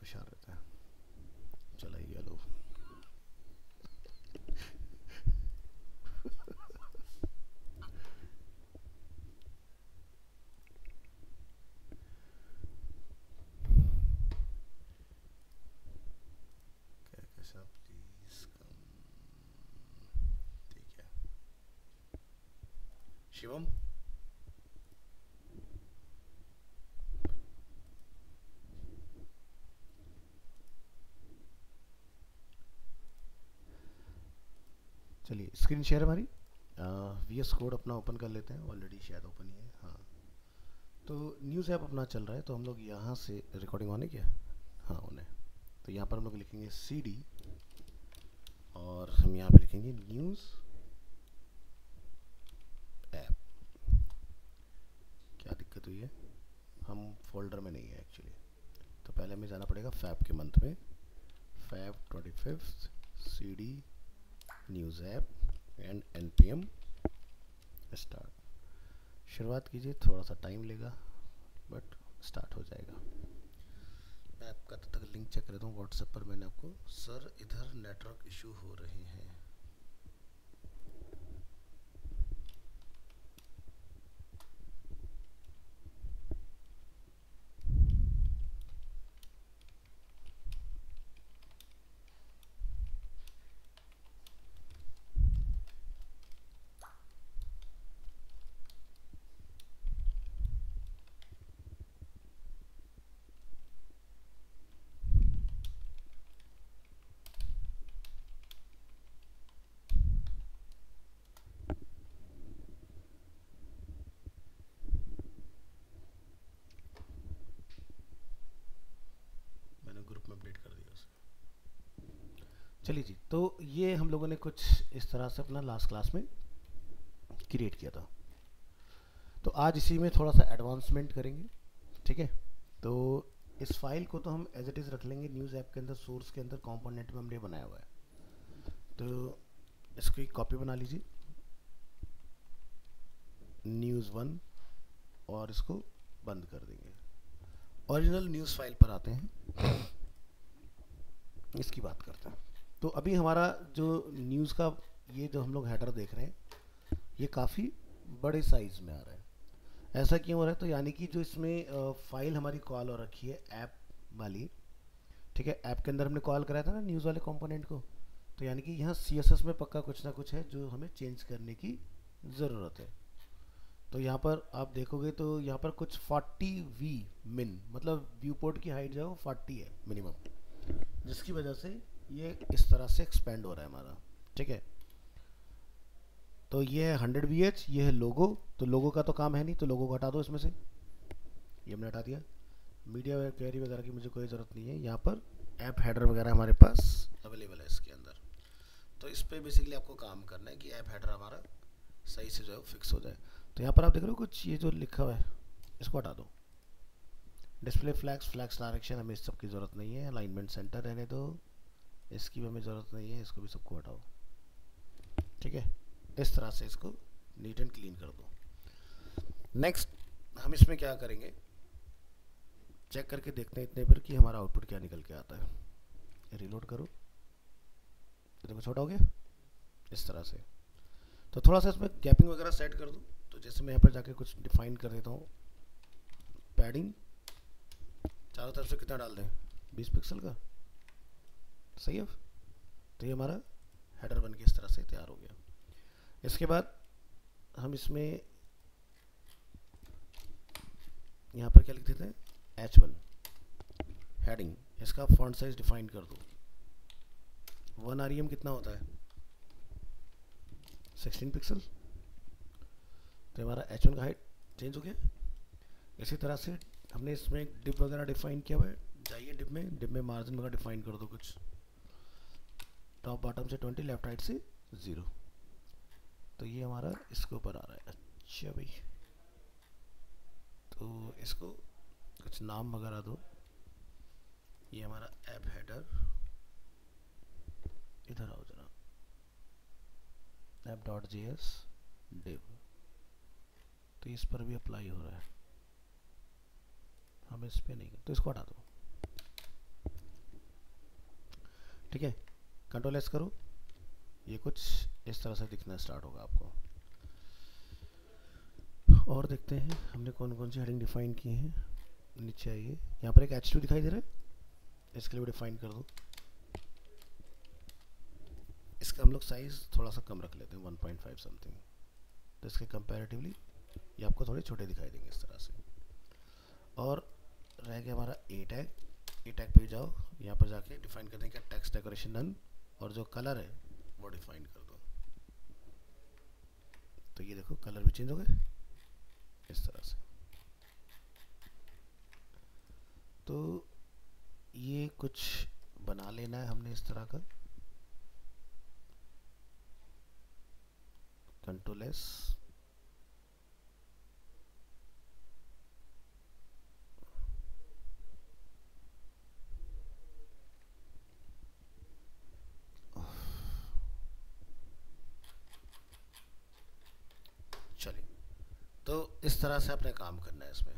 परेशान रहता है। चला ही गया लो। क्या कैसा प्लीज कम। ठीक है। शिवम। चलिए स्क्रीन शेयर हमारी वी एस कोड अपना ओपन कर लेते हैं। ऑलरेडी शायद ओपन ही है। हाँ, तो न्यूज़ ऐप अपना चल रहा है, तो हम लोग यहाँ से रिकॉर्डिंग ऑन है क्या? हाँ ऑन है। तो यहाँ पर हम लोग लिखेंगे सी डी और हम यहाँ पे लिखेंगे न्यूज़ ऐप। क्या दिक्कत हुई है? हम फोल्डर में नहीं है एक्चुअली। तो पहले हमें जाना पड़ेगा फैब के मंथ में। Feb 25 C D news app and N P M start. शुरुआत कीजिए, थोड़ा सा टाइम लेगा बट स्टार्ट हो जाएगा। मैं आपका तब तक लिंक चेक कर देता हूँ। व्हाट्सएप पर मैंने आपको, सर इधर नेटवर्क इशू हो रहे हैं। मैंने ग्रुप में अपडेट कर दिया उसे। चलिए जी, तो ये हम लोगों ने कुछ इस तरह से अपना लास्ट क्लास में क्रिएट किया था। तो आज इसी में थोड़ा सा एडवांसमेंट करेंगे। ठीक है, तो इस फाइल को तो हम एज इट इज़ रख लेंगे। न्यूज़ ऐप के अंदर सोर्स के अंदर कंपोनेंट में हमने बनाया हुआ है। तो इसको एक कॉपी बना लीजिए, न्यूज़ वन, और इसको बंद कर देंगे। ओरिजिनल न्यूज़ फाइल पर आते हैं, इसकी बात करते हैं। तो अभी हमारा जो न्यूज़ का ये जो हम लोग हेडर देख रहे हैं, ये काफ़ी बड़े साइज़ में आ रहा है। ऐसा क्यों हो रहा है? तो यानी कि जो इसमें फाइल हमारी कॉल हो रखी है ऐप वाली, ठीक है, ऐप के अंदर हमने कॉल कराया था ना न्यूज़ वाले कंपोनेंट को, तो यानी कि यहाँ सी एस एस में पक्का कुछ ना कुछ है जो हमें चेंज करने की ज़रूरत है। तो यहाँ पर आप देखोगे तो यहाँ पर कुछ 40 वी मिन, मतलब व्यू पोर्ट की हाइट जो है वो 40 है मिनिमम, जिसकी वजह से ये इस तरह से एक्सपेंड हो रहा है हमारा। ठीक है, तो ये है 100 वी एच, ये है लोगो। तो लोगो का तो काम है नहीं, तो लोगो को हटा दो इसमें से, ये हमने हटा दिया। मीडिया क्वेरी वगैरह की मुझे कोई ज़रूरत नहीं है। यहाँ पर ऐप हेडर वगैरह हमारे पास अवेलेबल है इसके अंदर। तो इस पर बेसिकली आपको काम करना है कि ऐप हेडर हमारा सही से जो है फिक्स हो जाए। तो यहाँ पर आप देख रहे हो कुछ ये जो लिखा हुआ है, इसको हटा दो। डिस्प्ले फ्लैग्स, फ्लैग्स डायरेक्शन, हमें इस सब की ज़रूरत नहीं है। अलाइनमेंट सेंटर रहने दो, इसकी भी हमें ज़रूरत नहीं है। इसको भी सबको हटाओ। ठीक है, इस तरह से इसको नीट एंड क्लीन कर दो। नेक्स्ट हम इसमें क्या करेंगे, चेक करके देखते हैं इतने पर कि हमारा आउटपुट क्या निकल के आता है। रिलोड करो, देखो छोटा हो गया इस तरह से। तो थोड़ा सा इसमें गैपिंग वगैरह सेट कर दो। तो जैसे मैं यहाँ पर जाके कुछ डिफाइन कर देता हूँ, पैडिंग चारों तरफ से कितना डाल दें, 20 पिक्सल का, सही है। तो ये हमारा हेडर बन के इस तरह से तैयार हो गया। इसके बाद हम इसमें यहाँ पर क्या लिख देते हैं, H1 हेडिंग। इसका फॉन्ट साइज डिफाइन कर दो। 1 REM कितना होता है, 16 पिक्सल। तो हमारा H1 का हाइट चेंज हो गया। इसी तरह से हमने इसमें डिप वगैरह डिफाइन किया हुआ है। जाइए डिप में मार्जिन वगैरह डिफाइन कर दो कुछ, टॉप बॉटम से 20, लेफ्ट राइट से 0। तो ये हमारा इसके ऊपर आ रहा है। अच्छा भाई, तो इसको कुछ नाम वगैरह दो। ये हमारा ऐप हेडर, इधर आओ जरा, app.js div। तो इस पर भी अप्लाई हो रहा है, हम इस पे नहीं, तो इसको हटा दो। ठीक है, कंट्रोल एस करो, ये कुछ इस तरह से दिखना स्टार्ट होगा आपको। और देखते हैं हमने कौन कौन सी हेडिंग डिफाइन की हैं। नीचे आइए, यहाँ पर एक H2 दिखाई दे रहा है, इसके लिए भी डिफाइन कर दो। इसका हम लोग साइज़ थोड़ा सा कम रख लेते हैं, 1.5 समथिंग, तो इसके कंपैरेटिवली ये आपको थोड़े छोटे दिखाई देंगे इस तरह से। और रह गया हमारा ए टैग पे जाओ, यहाँ पर जाके डिफाइन कर देंगे टेक्स्ट डेकोरेशन नन, और जो कलर है वो डिफाइन कर दो। तो ये देखो कलर भी चेंज हो गए इस तरह से। तो ये कुछ बना लेना है हमने इस तरह का, कंट्रोल एस, चलिए। तो इस तरह से अपने काम करना है इसमें।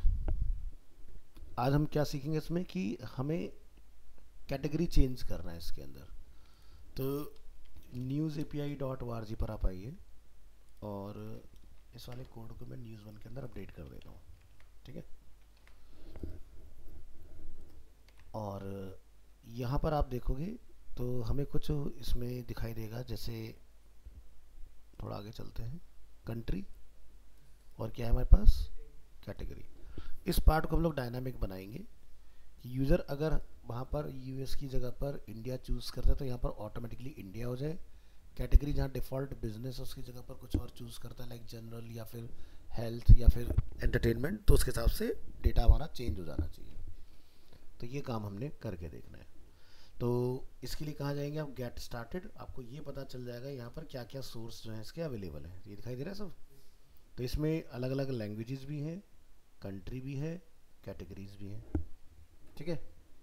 आज हम क्या सीखेंगे इसमें कि हमें कैटेगरी चेंज करना है इसके अंदर। तो newsapi.org पर आप आइए और इस वाले कोड को मैं news1 के अंदर अपडेट कर देता हूँ, ठीक है। और यहाँ पर आप देखोगे तो हमें कुछ इसमें दिखाई देगा, जैसे थोड़ा आगे चलते हैं, कंट्री और क्या है हमारे पास, कैटेगरी। इस पार्ट को हम लोग डायनामिक बनाएंगे कि यूज़र अगर वहाँ पर यूएस की जगह पर इंडिया चूज़ करता है तो यहाँ पर ऑटोमेटिकली इंडिया हो जाए। कैटेगरी जहाँ डिफ़ॉल्ट बिजनेस उसकी जगह पर कुछ और चूज़ करता है, लाइक जनरल या फिर हेल्थ या फिर एंटरटेनमेंट, तो उसके हिसाब से डेटा हमारा चेंज हो जाना चाहिए। तो ये काम हमने करके देखना है। तो इसके लिए कहाँ जाएंगे आप, गेट स्टार्टेड, आपको ये पता चल जाएगा यहाँ पर क्या क्या सोर्स जो है इसके अवेलेबल है। ये दिखाई दे रहा है सब। तो इसमें अलग अलग लैंग्वेजेस भी हैं, कंट्री भी है, कैटेगरीज भी हैं, ठीक है।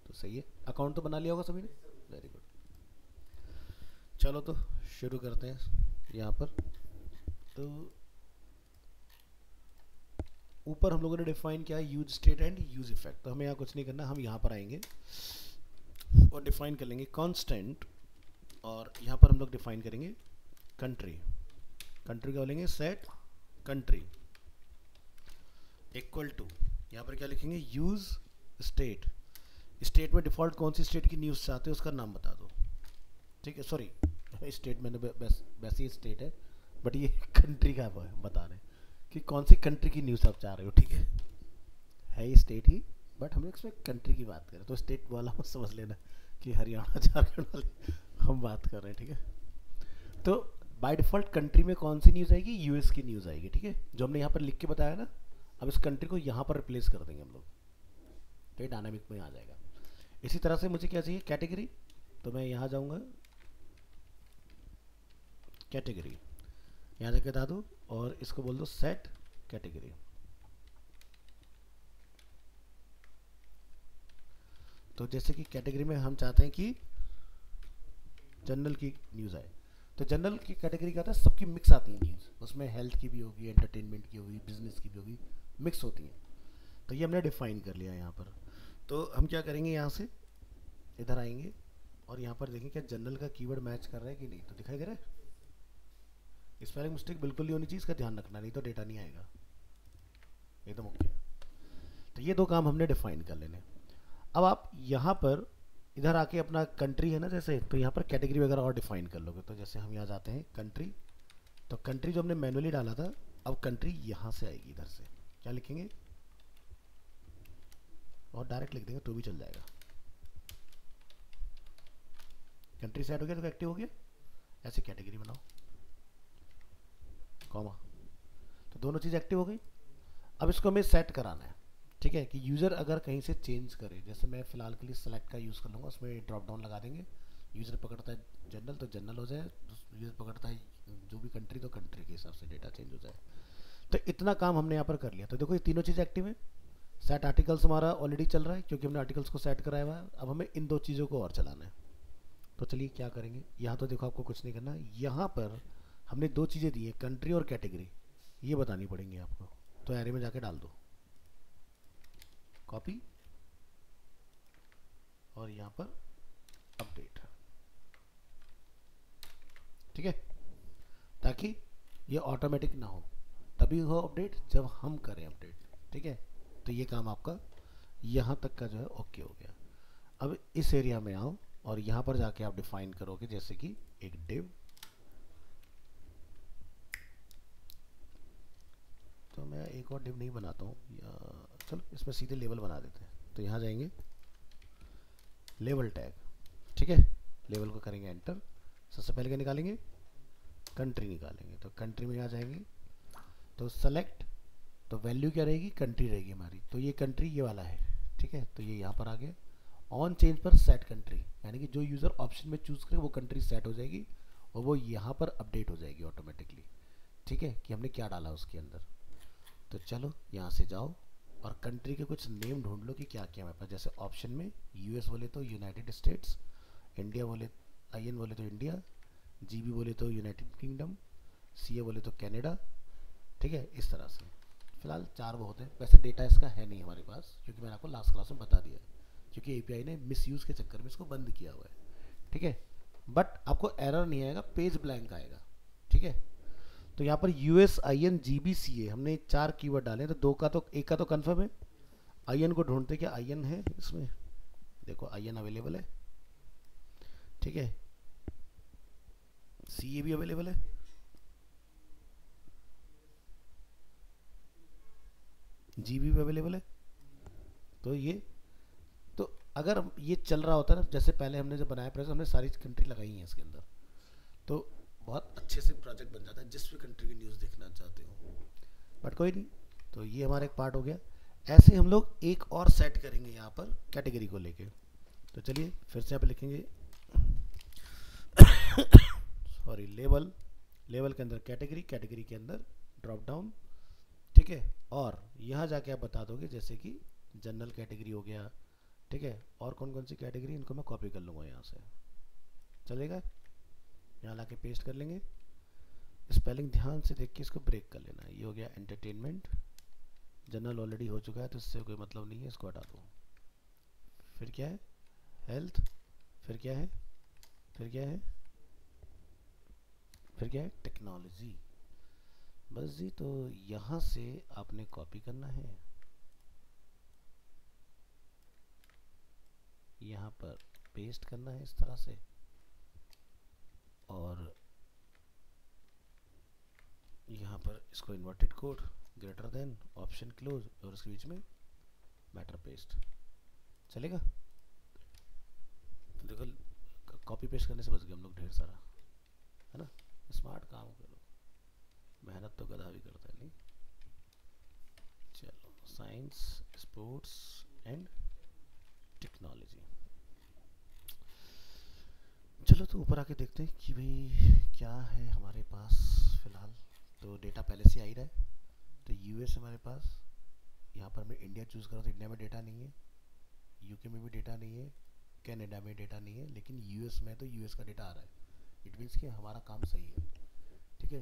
तो सही है, अकाउंट तो बना लिया होगा सभी ने, वेरी गुड। चलो तो शुरू करते हैं यहाँ पर। तो ऊपर हम लोगों ने डिफाइन किया है use state and use effect, तो हमें यहाँ कुछ नहीं करना, हम यहाँ पर आएंगे और डिफाइन कर लेंगे कांस्टेंट, और यहाँ पर हम लोग डिफाइन करेंगे कंट्री। कंट्री क्या बोलेंगे, सेट कंट्री इक्वल टू, यहाँ पर क्या लिखेंगे, यूज स्टेट। स्टेट में डिफ़ॉल्ट कौन सी स्टेट की न्यूज़ चाहते हो उसका नाम बता दो, ठीक है। सॉरी, स्टेट मैंने वैसे ही स्टेट है, बट ये कंट्री का बता रहे हैं कि कौन सी कंट्री की न्यूज़ आप चाह रहे हो, ठीक है ये स्टेट ही, बट हम इसमें कंट्री की बात करें तो स्टेट वाला मत समझ लेना कि हरियाणा झारखंड वाले हम बात कर रहे हैं, ठीक है। तो बाय डिफ़ॉल्ट कंट्री में कौन सी न्यूज़ आएगी, यूएस की न्यूज़ आएगी, ठीक है, जो हमने यहाँ पर लिख के बताया ना। अब इस कंट्री को यहाँ पर रिप्लेस कर देंगे हम लोग, तो ये डायनामिक में आ जाएगा। इसी तरह से मुझे क्या चाहिए, कैटेगरी, तो मैं यहाँ जाऊँगा, कैटेगरी यहाँ जाके बता दो और इसको बोल दो सेट कैटेगरी। तो जैसे कि कैटेगरी में हम चाहते हैं कि जनरल की न्यूज़ आए, तो जनरल की कैटेगरी क्या होता है, सबकी मिक्स आती है न्यूज़, उसमें हेल्थ की भी होगी, एंटरटेनमेंट की होगी, बिजनेस की भी होगी, मिक्स होती हैं। तो ये हमने डिफाइन कर लिया यहाँ पर। तो हम क्या करेंगे, यहाँ से इधर आएंगे और यहाँ पर देखें क्या जनरल का कीवर्ड मैच कर रहा है कि नहीं, तो दिखाई दे रहा है। स्पेलिंग मिस्टेक बिल्कुल नहीं होनी चाहिए, इसका ध्यान रखना, नहीं तो डेटा नहीं आएगा, एकदम ओके। तो ये दो काम हमने डिफाइन कर लेने। अब आप यहाँ पर इधर आके अपना कंट्री है ना जैसे, तो यहाँ पर कैटेगरी वगैरह और डिफाइन कर लोगे। तो जैसे हम यहाँ जाते हैं कंट्री, तो कंट्री जो हमने मैनुअली डाला था, अब कंट्री यहाँ से आएगी, इधर से क्या लिखेंगे, और डायरेक्ट लिख देंगे तो भी चल जाएगा। कंट्री सेट हो गया तो एक्टिव हो गया, ऐसे कैटेगरी बनाओ कॉमा, तो दोनों चीज़ एक्टिव हो गई। अब इसको हमें सेट कराना है, ठीक है, कि यूज़र अगर कहीं से चेंज करे, जैसे मैं फ़िलहाल के लिए सेलेक्ट का यूज़ कर लूँगा, उसमें ड्रॉप डाउन लगा देंगे, यूज़र पकड़ता है जनरल तो जनरल हो जाए, यूज़र पकड़ता है जो भी कंट्री तो कंट्री के हिसाब से डेटा चेंज हो जाए। तो इतना काम हमने यहाँ पर कर लिया। तो देखो ये तीनों चीज़ एक्टिव है। सेट आर्टिकल्स हमारा ऑलरेडी चल रहा है क्योंकि हमने आर्टिकल्स को सेट कराया हुआ है। अब हमें इन दो चीज़ों को और चलाना है। तो चलिए क्या करेंगे, यहाँ तो देखो आपको कुछ नहीं करना, यहाँ पर हमने दो चीज़ें दी हैं, कंट्री और कैटेगरी, ये बतानी पड़ेंगी आपको। तो एरे में जाके डाल दो, कॉपी, और यहाँ पर अपडेट, ठीक है, ताकि ये ऑटोमेटिक ना हो, तभी हो अपडेट जब हम करें अपडेट। ठीक है, तो ये काम आपका यहाँ तक का जो है ओके हो गया। अब इस एरिया में आओ और यहाँ पर जाके आप डिफाइन करोगे जैसे कि एक डिव, तो मैं एक और डिव नहीं बनाता हूँ, चलो इसमें सीधे लेवल बना देते हैं। तो यहाँ जाएंगे लेवल टैग, ठीक है, लेवल को करेंगे एंटर। सबसे पहले क्या निकालेंगे, कंट्री निकालेंगे। तो कंट्री में आ जाएंगे, तो सेलेक्ट, तो वैल्यू क्या रहेगी, कंट्री रहेगी हमारी। तो ये कंट्री ये वाला है, ठीक है, तो ये यहाँ पर आ गया। ऑन चेंज पर सेट कंट्री, यानी कि जो यूज़र ऑप्शन में चूज़ करे वो कंट्री सेट हो जाएगी और वो यहाँ पर अपडेट हो जाएगी ऑटोमेटिकली। ठीक है, कि हमने क्या डाला उसके अंदर। तो चलो यहाँ से जाओ और कंट्री के कुछ नेम ढूंढ लो कि क्या क्या हमारे पास। जैसे ऑप्शन में यूएस बोले तो यूनाइटेड स्टेट्स, इंडिया बोले आईएन बोले तो इंडिया, जीबी बोले तो यूनाइटेड किंगडम, सीए बोले तो कनाडा। ठीक है, इस तरह से फिलहाल 4 बहुत है। वैसे डेटा इसका है नहीं हमारे पास, क्योंकि मैंने आपको लास्ट क्लास में बता दिया, क्योंकि एपीआई ने मिसयूज़ के चक्कर में इसको बंद किया हुआ है। ठीक है, बट आपको एरर नहीं आएगा, पेज ब्लैंक आएगा। ठीक है, तो यहाँ पर यूएस आईएन जीबी सीए हमने 4 कीवर्ड डाले, तो 2 का तो, एक का तो कंफर्म है। आईएन को ढूंढते, क्या आईएन है इसमें, देखो आईएन अवेलेबल है। ठीक है, सीए भी अवेलेबल है, जीबी भी अवेलेबल है। तो ये, तो अगर ये चल रहा होता ना, जैसे पहले हमने जब बनाया प्रेजेंट, हमने सारी कंट्री लगाई हैं इसके अंदर, तो बहुत अच्छे से प्रोजेक्ट बन जाता है जिस भी कंट्री की न्यूज़ देखना चाहते हो। बट कोई नहीं, तो ये हमारा एक पार्ट हो गया। ऐसे हम लोग एक और सेट करेंगे यहाँ पर कैटेगरी को लेके। तो चलिए फिर से यहाँ पे लिखेंगे सॉरी, लेवल, लेवल के अंदर कैटेगरी, कैटेगरी के अंदर ड्रॉप डाउन। ठीक है, और यहाँ जाके आप बता दोगे जैसे कि जनरल कैटेगरी हो गया। ठीक है, और कौन कौन सी कैटेगरी, इनको मैं कॉपी कर लूँगा यहाँ से, चलेगा। यहाँ ला के पेस्ट कर लेंगे। स्पेलिंग ध्यान से देख के इसको ब्रेक कर लेना। ये हो गया एंटरटेनमेंट, जनरल ऑलरेडी हो चुका है तो इससे कोई मतलब नहीं है, इसको हटा दो। फिर क्या है, हेल्थ, फिर क्या है, फिर क्या है, फिर क्या है, टेक्नोलॉजी। बस जी, तो यहाँ से आपने कॉपी करना है, यहाँ पर पेस्ट करना है इस तरह से, और यहाँ पर इसको inverted code greater than option close और उसके बीच में मैटर पेस्ट, चलेगा। तो देखो कॉपी पेस्ट करने से बच गए हम लोग ढेर सारा, है ना। स्मार्ट काम करो, मेहनत तो गधा भी करता है नहीं। चलो, साइंस, स्पोर्ट्स एंड टेक्नोलॉजी। चलो तो ऊपर आके देखते हैं कि भाई क्या है हमारे पास फिलहाल। तो डेटा पहले से आ ही रहा है। तो यूएस हमारे पास, यहाँ पर मैं इंडिया चूज़ करा तो इंडिया में डेटा नहीं है, यूके में भी डेटा नहीं है, कनाडा में डेटा नहीं है, लेकिन यूएस में तो यूएस का डेटा आ रहा है। इट मीन्स कि हमारा काम सही है। ठीक है,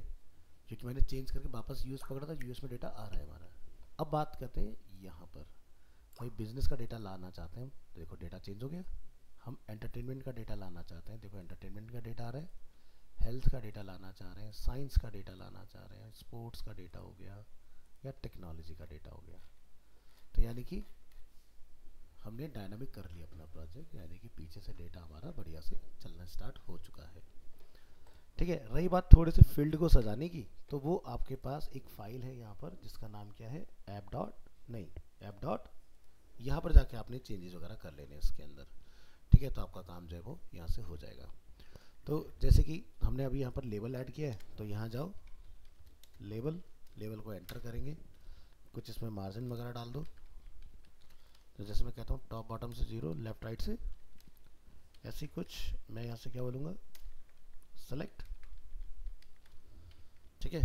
क्योंकि मैंने चेंज करके वापस यूएस पकड़ा था, यूएस में डेटा आ रहा है हमारा। अब बात करते हैं यहाँ पर, भाई बिजनेस का डेटा लाना चाहते हैं हम, तो देखो डेटा चेंज हो गया। हम एंटरटेनमेंट का डेटा लाना चाहते हैं, देखो एंटरटेनमेंट का डेटा आ रहा है। हेल्थ का डेटा लाना चाह रहे हैं, साइंस का डेटा लाना चाह रहे हैं, स्पोर्ट्स का डेटा हो गया, या टेक्नोलॉजी का डेटा हो गया। तो यानी कि हमने डायनामिक कर लिया अपना प्रोजेक्ट, यानी कि पीछे से डेटा हमारा बढ़िया से चलना स्टार्ट हो चुका है। ठीक है, रही बात थोड़े से फील्ड को सजाने की, तो वो आपके पास एक फाइल है यहाँ पर जिसका नाम क्या है, ऐप डॉट, नहीं ऐप डॉट, यहाँ पर जाके आपने चेंजेस वगैरह कर लेने इसके अंदर। ठीक है, तो आपका काम जो है वो यहाँ से हो जाएगा। तो जैसे कि हमने अभी यहाँ पर लेवल ऐड किया है, तो यहाँ जाओ लेवल, लेवल को एंटर करेंगे, कुछ इसमें मार्जिन वगैरह डाल दो। तो जैसे मैं कहता हूँ टॉप बॉटम से 0, लेफ्ट राइट से, ऐसी कुछ मैं यहाँ से क्या बोलूँगा, सेलेक्ट। ठीक है,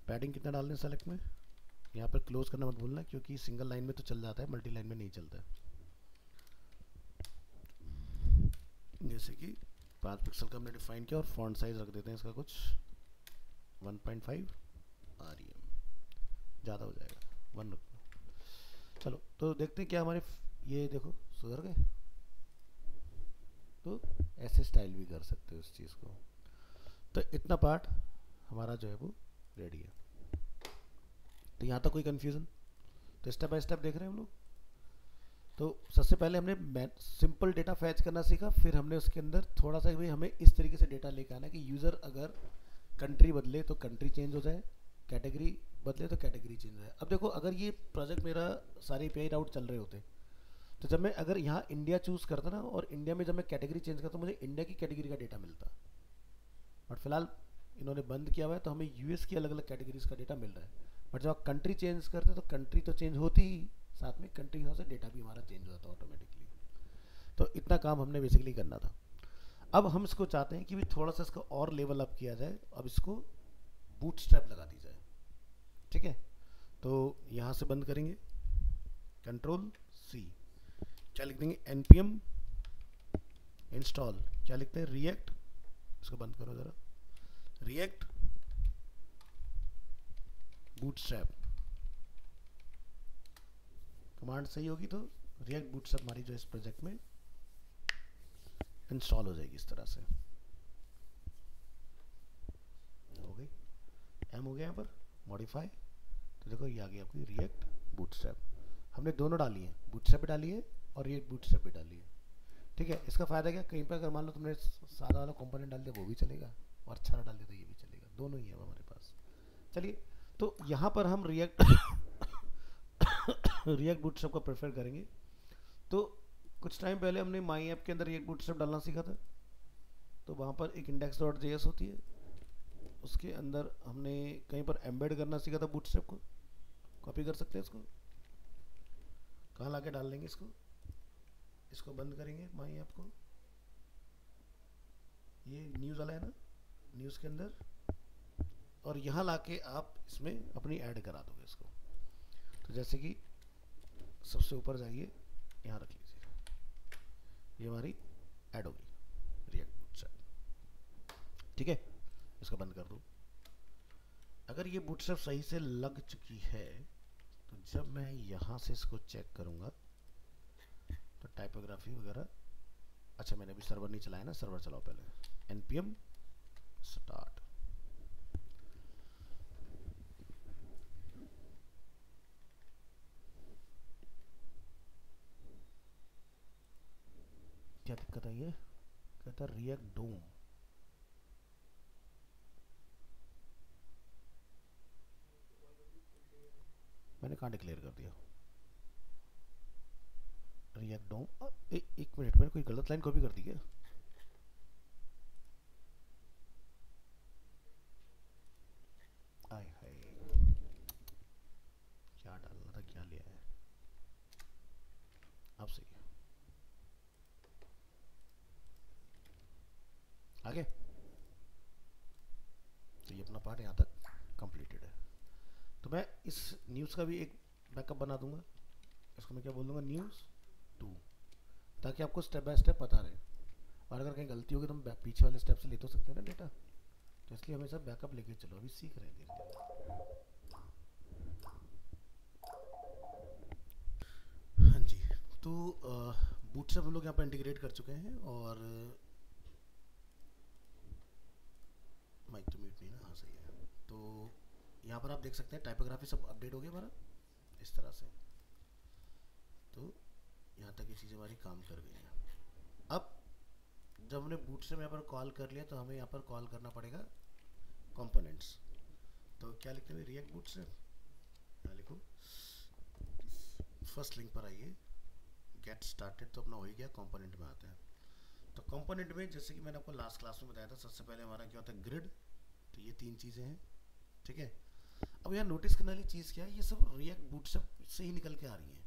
पैडिंग कितना डालने सेलेक्ट में, यहाँ पर क्लोज करना मत भूलना, क्योंकि सिंगल लाइन में तो चल जाता है, मल्टी लाइन में नहीं चलता है। जैसे कि 5 पिक्सल का हमने डिफाइन किया, और फॉन्ट साइज रख देते हैं इसका कुछ 1.5 REM, ज़्यादा हो जाएगा, 1 रखो। चलो तो देखते हैं क्या हमारे, ये देखो सुधर गए। तो ऐसे स्टाइल भी कर सकते हो इस चीज़ को। तो इतना पार्ट हमारा जो है वो रेडी है। तो यहाँ तक कोई कंफ्यूजन? तो स्टेप बाय स्टेप देख रहे हैं हम लोग। तो सबसे पहले हमने सिंपल डेटा फैच करना सीखा, फिर हमने उसके अंदर थोड़ा सा भी हमें इस तरीके से डेटा लेकर आना कि यूज़र अगर कंट्री बदले तो कंट्री चेंज हो जाए, कैटेगरी बदले तो कैटेगरी चेंज हो जाए। अब देखो, अगर ये प्रोजेक्ट मेरा सारे एपीआई राउट चल रहे होते, तो जब मैं अगर यहाँ इंडिया चूज़ करता ना, और इंडिया में जब मैं कैटेगरी चेंज करता, मुझे इंडिया की कैटेगरी का डेटा मिलता। बट फिलहाल इन्होंने बंद किया हुआ है, तो हमें यूएस की अलग अलग कैटेगरीज का डेटा मिल रहा है। बट जब आप कंट्री चेंज करते तो कंट्री तो चेंज होती ही, साथ में कंट्री के हिसाब से डेटा भी हमारा चेंज हो जाता ऑटोमेटिकली। तो इतना काम हमने बेसिकली करना था। अब हम इसको चाहते हैं कि भी थोड़ा सा इसको और लेवल अप किया जाए। अब इसको बूटस्ट्रैप लगा दी जाए। ठीक है, तो यहाँ से बंद करेंगे, कंट्रोल सी, क्या लिख देंगे, npm इंस्टॉल, क्या लिखते हैं, रिएक्ट, इसको बंद करो जरा, रिएक्ट बूटस्ट्रैप। कमांड सही होगी तो रिएक्ट बूटस्ट्रैप हमारी जो इस प्रोजेक्ट में इंस्टॉल हो जाएगी इस तरह से। हो गई, एम हो गया यहाँ पर मॉडिफाई। तो देखो ये आ गई आपकी रिएक्ट बूटस्ट्रैप। हमने दोनों डाली है, बूटस्ट्रैप भी डाली है और रिएक्ट बूटस्ट्रैप भी डाली है। ठीक है, इसका फायदा क्या, कहीं पर अगर मान लो तुमने सादा वाला कंपोनेंट डाल दिया वो भी चलेगा, और अच्छा डाल दिया तो ये भी चलेगा, दोनों ही है हमारे पास। चलिए, तो यहाँ पर हम रिएक्ट रिएक्ट बूटस्ट्रैप को प्रेफर करेंगे। तो कुछ टाइम पहले हमने माई ऐप के अंदर रिएक्ट बूटस्ट्रैप डालना सीखा था। तो वहाँ पर एक index.js होती है, उसके अंदर हमने कहीं पर एम्बेड करना सीखा था बूटस्ट्रैप को। कॉपी कर सकते हैं इसको, कहाँ लाके डाल लेंगे इसको, इसको बंद करेंगे माई ऐप को, ये न्यूज़ वाला है ना, न्यूज़ के अंदर, और यहाँ लाके आप इसमें अपनी ऐड करा दोगे इसको। तो जैसे कि सबसे ऊपर जाइए, यहाँ रख लीजिए, ये हमारी ऐड होगी रिएक्ट बूटस्ट्रैप। ठीक है, इसको बंद कर दो। अगर ये बूटस्ट्रैप सही से लग चुकी है, तो जब मैं यहाँ से इसको चेक करूँगा तो टाइपोग्राफी वगैरह, अच्छा मैंने अभी सर्वर नहीं चलाया ना, सर्वर चलाओ पहले, npm स्टार्ट। क्या दिक्कत आई है, कहता है रिएक्ट डोम। मैंने कहाँ डिक्लेयर कर दिया रिएक्ट डोम? एक मिनट, मैंने कोई गलत लाइन कॉपी कर दी क्या? आय हाय, क्या डालना था, क्या लिया है। अब सही है, आगे। तो ये अपना पार्ट यहाँ तक कंप्लीटेड है। तो मैं इस न्यूज़ का भी एक बैकअप बना दूंगा, इसको मैं क्या बोल दूंगा, न्यूज़ 2, ताकि आपको स्टेप बाय स्टेप पता रहे। और अगर कहीं गलती होगी तो हम पीछे वाले स्टेप से ले तो सकते हैं ना डेटा, तो इसलिए हमेशा बैकअप लेके चलो, अभी सीख रहे हैं धीरे धीरे। हाँ जी, तो बूटस्ट्रैप हम लोग यहाँ पर इंटीग्रेट कर चुके हैं, और माइक तो म्यूट नहीं ना, हाँ सही है। तो यहाँ पर आप देख सकते हैं टाइपोग्राफी सब अपडेट हो गया हमारा इस तरह से। तो यहाँ तक ये चीज़ें हमारी काम कर गई हैं। अब जब हमने बूटस्ट्रैप यहाँ पर कॉल कर लिया, तो हमें यहाँ पर कॉल करना पड़ेगा कंपोनेंट्स। तो क्या लिखते हैं, रिएक्ट बूटस्ट्रैप, यहाँ लिखो, फर्स्ट लिंक पर आइए, गेट स्टार्टेड, तो अपना हो ही गया। कंपोनेंट में आते हैं, तो कंपोनेंट में जैसे कि मैंने आपको लास्ट क्लास में बताया था, सबसे पहले हमारा क्या होता है, ग्रिड। तो ये 3 चीज़ें हैं, ठीक है। अब यहाँ नोटिस करने वाली चीज़ क्या है, ये सब रिएक्ट बूटस्ट्रैप से ही निकल के आ रही हैं।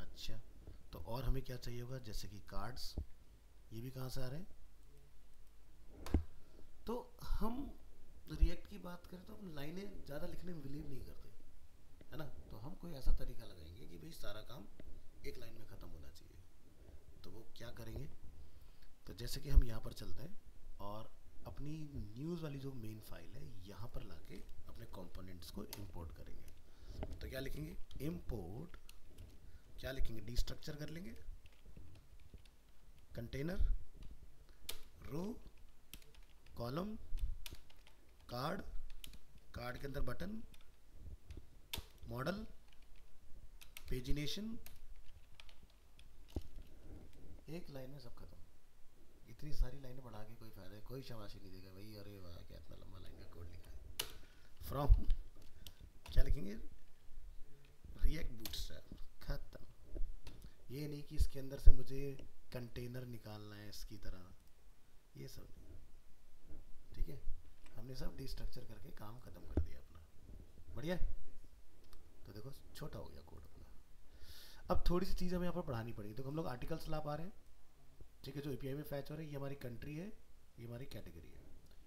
अच्छा, तो और हमें क्या चाहिए होगा, जैसे कि कार्ड्स, ये भी कहाँ से आ रहे हैं। तो हम रिएक्ट की बात करें तो हम लाइनें ज़्यादा लिखने में बिलीव नहीं करते, है ना। तो हम कोई ऐसा तरीका लगाएंगे कि भाई सारा काम एक लाइन में ख़त्म होना चाहिए। तो वो क्या करेंगे, तो जैसे कि हम यहाँ पर चलते हैं और अपनी न्यूज़ वाली जो मेन फाइल है यहाँ पर लाके अपने कंपोनेंट्स को इंपोर्ट करेंगे। तो क्या लिखेंगे, इंपोर्ट, क्या लिखेंगे, डिस्ट्रक्चर कर लेंगे, container row column, card, card के अंदर बटन, मॉडल, पेजिनेशन, एक लाइन में सब खत्म। इतनी सारी लाइनें बढ़ा के कोई फायदा है, कोई शाबाशी नहीं देगा भाई, अरे वाह क्या इतना लंबा लाइन का कोड लिखा है। फ्रॉम क्या लिखेंगे, रिएक्ट बूटस्ट्रैप, खत्म। ये नहीं कि इसके अंदर से मुझे कंटेनर निकालना है इसकी तरह, ये सब नहीं, ठीक है। हमने सब डिस्ट्रक्चर करके काम खत्म कर दिया अपना, बढ़िया। तो देखो छोटा हो गया कोड अपना। अब थोड़ी सी चीज़ हमें यहाँ पर बढ़ानी पड़ेगी। तो हम लोग आर्टिकल्स ला पा रहे हैं, ठीक है, जो एपीआई में फैच हो रहे हैं। ये हमारी कंट्री है, ये हमारी कैटेगरी है।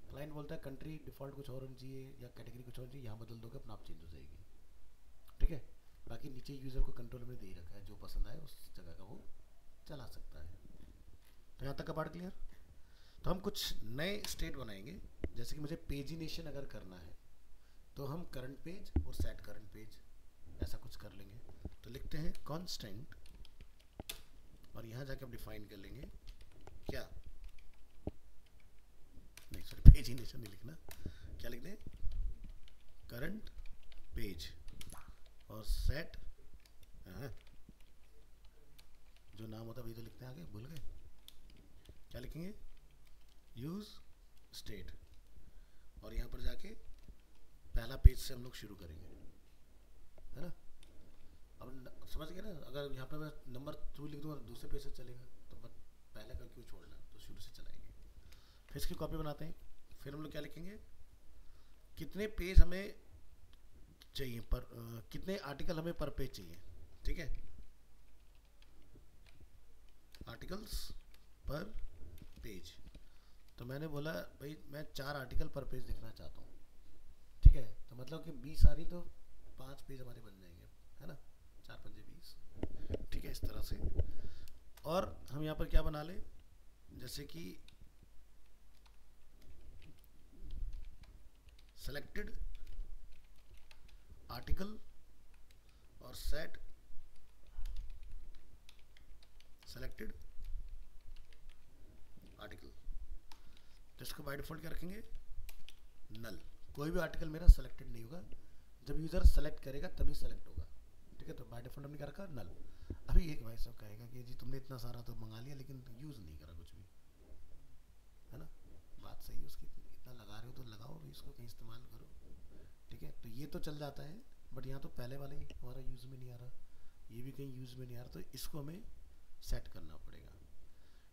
क्लाइंट बोलता है कंट्री डिफ़ॉल्ट कुछ और होनी चाहिए या कैटेगरी कुछ और होनी चाहिए, यहाँ बदल दोगे अपना आप चेंज हो जाएगी, ठीक है। बाकी नीचे यूज़र को कंट्रोल में दे ही रखा है, जो पसंद आए उस जगह का वो चला सकता है। तो यहाँ तक का पार्ट क्लियर। तो हम कुछ नए स्टेट बनाएंगे, जैसे कि मुझे पेजिनेशन अगर करना है तो हम करंट पेज और सेट करंट पेज ऐसा कुछ कर लेंगे। तो लिखते हैं कांस्टेंट, और यहाँ जाके हम डिफाइन कर लेंगे क्या, नहीं सॉरी पेजिनेशन नहीं लिखना, क्या लिखते हैं, करंट पेज और सेट, जो नाम होता है वही तो लिखते हैं आगे, भूल गए क्या लिखेंगे, यूज स्टेट। और यहाँ पर जाके पहला पेज से हम लोग शुरू करेंगे, है ना। अब समझ गए ना, अगर यहाँ पर मैं नंबर 2 लिख दूँगा दूसरे पेज से चलेगा, तो पहले का क्यों छोड़ना, तो शुरू से चलाएंगे। फिर इसकी कॉपी बनाते हैं। फिर हम लोग क्या लिखेंगे, कितने पेज हमें चाहिए पर कितने आर्टिकल हमें पर पेज चाहिए, ठीक है, आर्टिकल्स पर पेज। तो मैंने बोला भाई मैं 4 आर्टिकल पर पेज लिखना चाहता हूँ, ठीक है। तो मतलब कि 20 आ रही तो 5 पेज हमारे बन जाएंगे, है ना, 4 पंजे 20, ठीक है, इस तरह से। और हम यहाँ पर क्या बना लें, जैसे कि सेलेक्टेड आर्टिकल और सेट सेलेक्टेड आर्टिकल। तो इसको बाय डिफॉल्ट क्या रखेंगे, नल। कोई भी आर्टिकल मेरा सेलेक्टेड नहीं होगा, जब यूज़र सेलेक्ट करेगा तभी सेलेक्ट होगा, ठीक है। तो बाय डिफॉल्ट हमने क्या रखा, नल। अभी एक भाई साहब कहेगा कि जी तुमने इतना सारा तो मंगा लिया लेकिन यूज़ नहीं करा कुछ भी, है ना। बात सही है उसकी, इतना लगा रहे हो तो लगाओ भी इसको, कहीं इस्तेमाल करो, ठीक है। तो ये तो चल जाता है, बट यहाँ तो पहले वाले ही हमारा यूज़ में नहीं आ रहा, ये भी कहीं यूज़ में नहीं आ रहा, तो इसको हमें सेट करना पड़ेगा,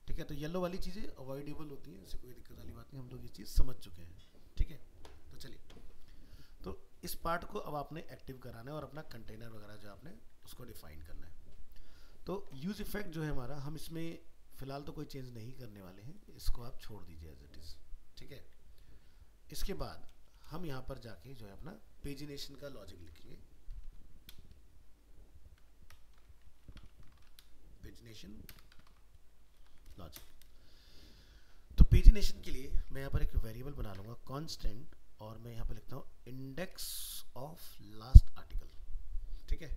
ठीक है। तो येलो वाली चीज़ें अवॉइडेबल होती हैं, इससे कोई दिक्कत वाली बात नहीं, हम लोग ये चीज़ समझ चुके हैं, ठीक है। तो चलिए, तो इस पार्ट को अब आपने एक्टिव कराना है और अपना कंटेनर वगैरह जो आपने उसको डिफाइन करना है। तो यूज़ इफेक्ट जो है हमारा, हम इसमें फ़िलहाल तो कोई चेंज नहीं करने वाले हैं, इसको आप छोड़ दीजिए एज इट इज़, ठीक है। इसके बाद हम यहाँ पर जाके जो है अपना पेजिनेशन का लॉजिक लिखेंगे, पेजिनेशन लॉजिक। तो पेजिनेशन के लिए मैं यहाँ पर एक वेरिएबल बना लूँगा कांस्टेंट, और मैं यहाँ पर लिखता हूँ इंडेक्स ऑफ लास्ट आर्टिकल, ठीक है।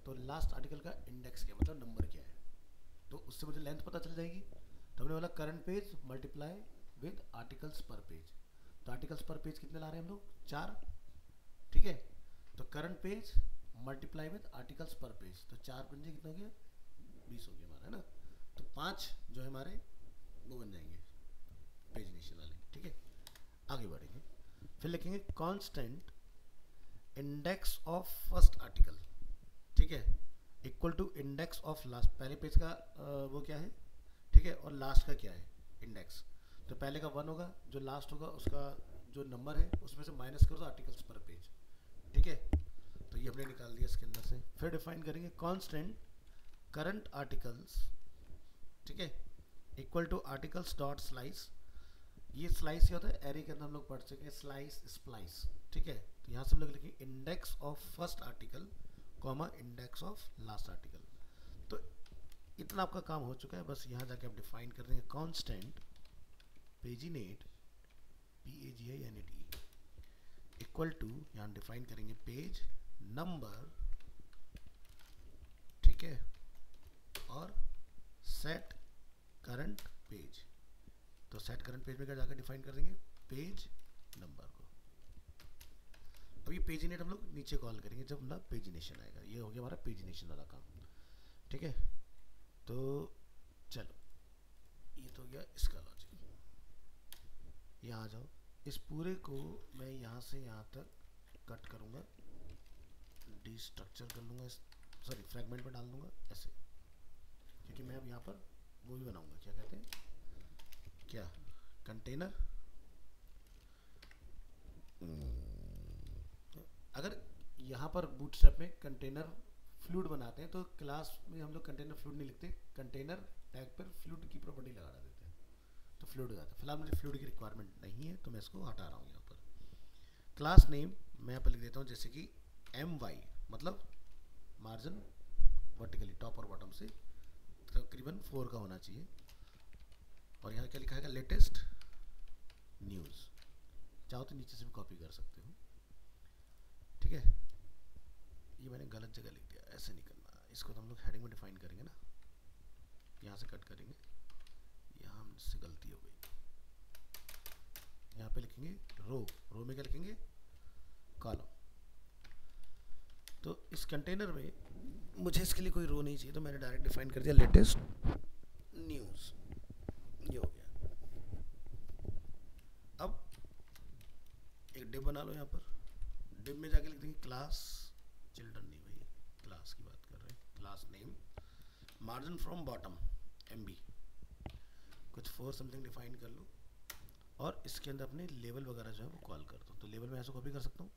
तो लास्ट आर्टिकल का इंडेक्स क्या मतलब नंबर क्या है, तो उससे मुझे लेंथ पता चल जाएगी। तो हमने बोला current page multiply with articles पर पेज। तो आर्टिकल्स पर पेज कितने ला रहे हैं हम लोग, 4, ठीक है। तो current page multiply with articles पर पेज, तो 4 पंजे कितना हो गया, 20 हो गया हमारा, है ना। तो 5 जो है हमारे वो बन जाएंगे पेजिनेशन वाले, ठीक है। आगे बढ़ेंगे, फिर लिखेंगे constant index of first article, ठीक है, equal to index of last. पहले पेज का वो क्या है, ठीक है, और लास्ट का क्या है, इंडेक्स। तो पहले का 1 होगा, जो लास्ट होगा उसका जो नंबर है उसमें से माइनस कर दो आर्टिकल्स पर पेज, ठीक है। तो ये हमने निकाल दिया इसके अंदर से। फिर डिफाइन करेंगे कांस्टेंट करंट आर्टिकल्स, ठीक है, equal to articles dot slice. ये स्लाइस क्या होता है, एरे के अंदर हम लोग पढ़ चुके हैं, स्लाइस स्प्लाइस, ठीक है। तो यहाँ से हम लोग लिखेंगे index of first article comma index of last article. तो इतना आपका काम हो चुका है, बस यहाँ जाके आप डिफाइन कर देंगे कांस्टेंट पेजिनेट, PAGINATE, इक्वल टू, यहाँ डिफाइन करेंगे पेज नंबर, ठीक है, और सेट करंट पेज। तो सेट करंट पेज में क्या जाकर डिफाइन कर देंगे, पेज नंबर को। अब ये पेजिनेट हम लोग नीचे कॉल करेंगे जब हमारा पेजिनेशन आएगा। ये हो गया हमारा पेजिनेशन वाला काम, ठीक है। तो चलो ये तो हो गया इसका लॉजिक। यहाँ आ जाओ, इस पूरे को मैं यहाँ से यहाँ तक कट करूँगा, डिस्ट्रक्चर कर लूँगा, सॉरी फ्रैगमेंट में डाल दूँगा ऐसे, क्योंकि मैं अब यहाँ पर वो भी बनाऊँगा, क्या कहते हैं, क्या कंटेनर। अगर यहाँ पर बूटस्ट्रैप में कंटेनर फ्लूइड बनाते हैं तो क्लास में हम लोग कंटेनर फ्लूइड नहीं लिखते, कंटेनर टैग पर फ्लूइड की प्रॉपर्टी लगा देते हैं तो फ्लूइड हो जाता है। फिलहाल मुझे फ्लूइड की रिक्वायरमेंट नहीं है तो मैं इसको हटा रहा हूँ। यहाँ पर क्लास नेम मैं यहाँ पर लिख देता हूँ जैसे कि my, मतलब मार्जिन वर्टिकली टॉप और बॉटम से तकरीबन 4 का होना चाहिए। और यहाँ क्या लिखा है, लेटेस्ट न्यूज़। चाहो तो नीचे से भी कॉपी कर सकते हो, ठीक है। ये मैंने गलत जगह लिख दिया, ऐसे नहीं करना। इसको तो हम लोग हेडिंग में डिफाइन करेंगे ना, यहाँ से कट करेंगे, यहाँ हमसे गलती हो गई। यहाँ पे लिखेंगे रो, रो में क्या लिखेंगे, कॉलम। तो इस कंटेनर में मुझे इसके लिए कोई रो नहीं चाहिए तो मैंने डायरेक्ट डिफाइन कर दिया लेटेस्ट न्यूज़। ये हो गया। अब एक डिव बना लो यहाँ पर, डिव में जाके लिख देंगे क्लास चिल्ड्रन। नहीं भाई, क्लास की बात कर रहे हैं, class name margin from bottom MB, कुछ फॉर समथिंग डिफाइन कर लो और इसके अंदर अपने लेवल वगैरह जो है वो कॉल कर दो। तो लेवल में ऐसे कॉपी कर सकता हूँ,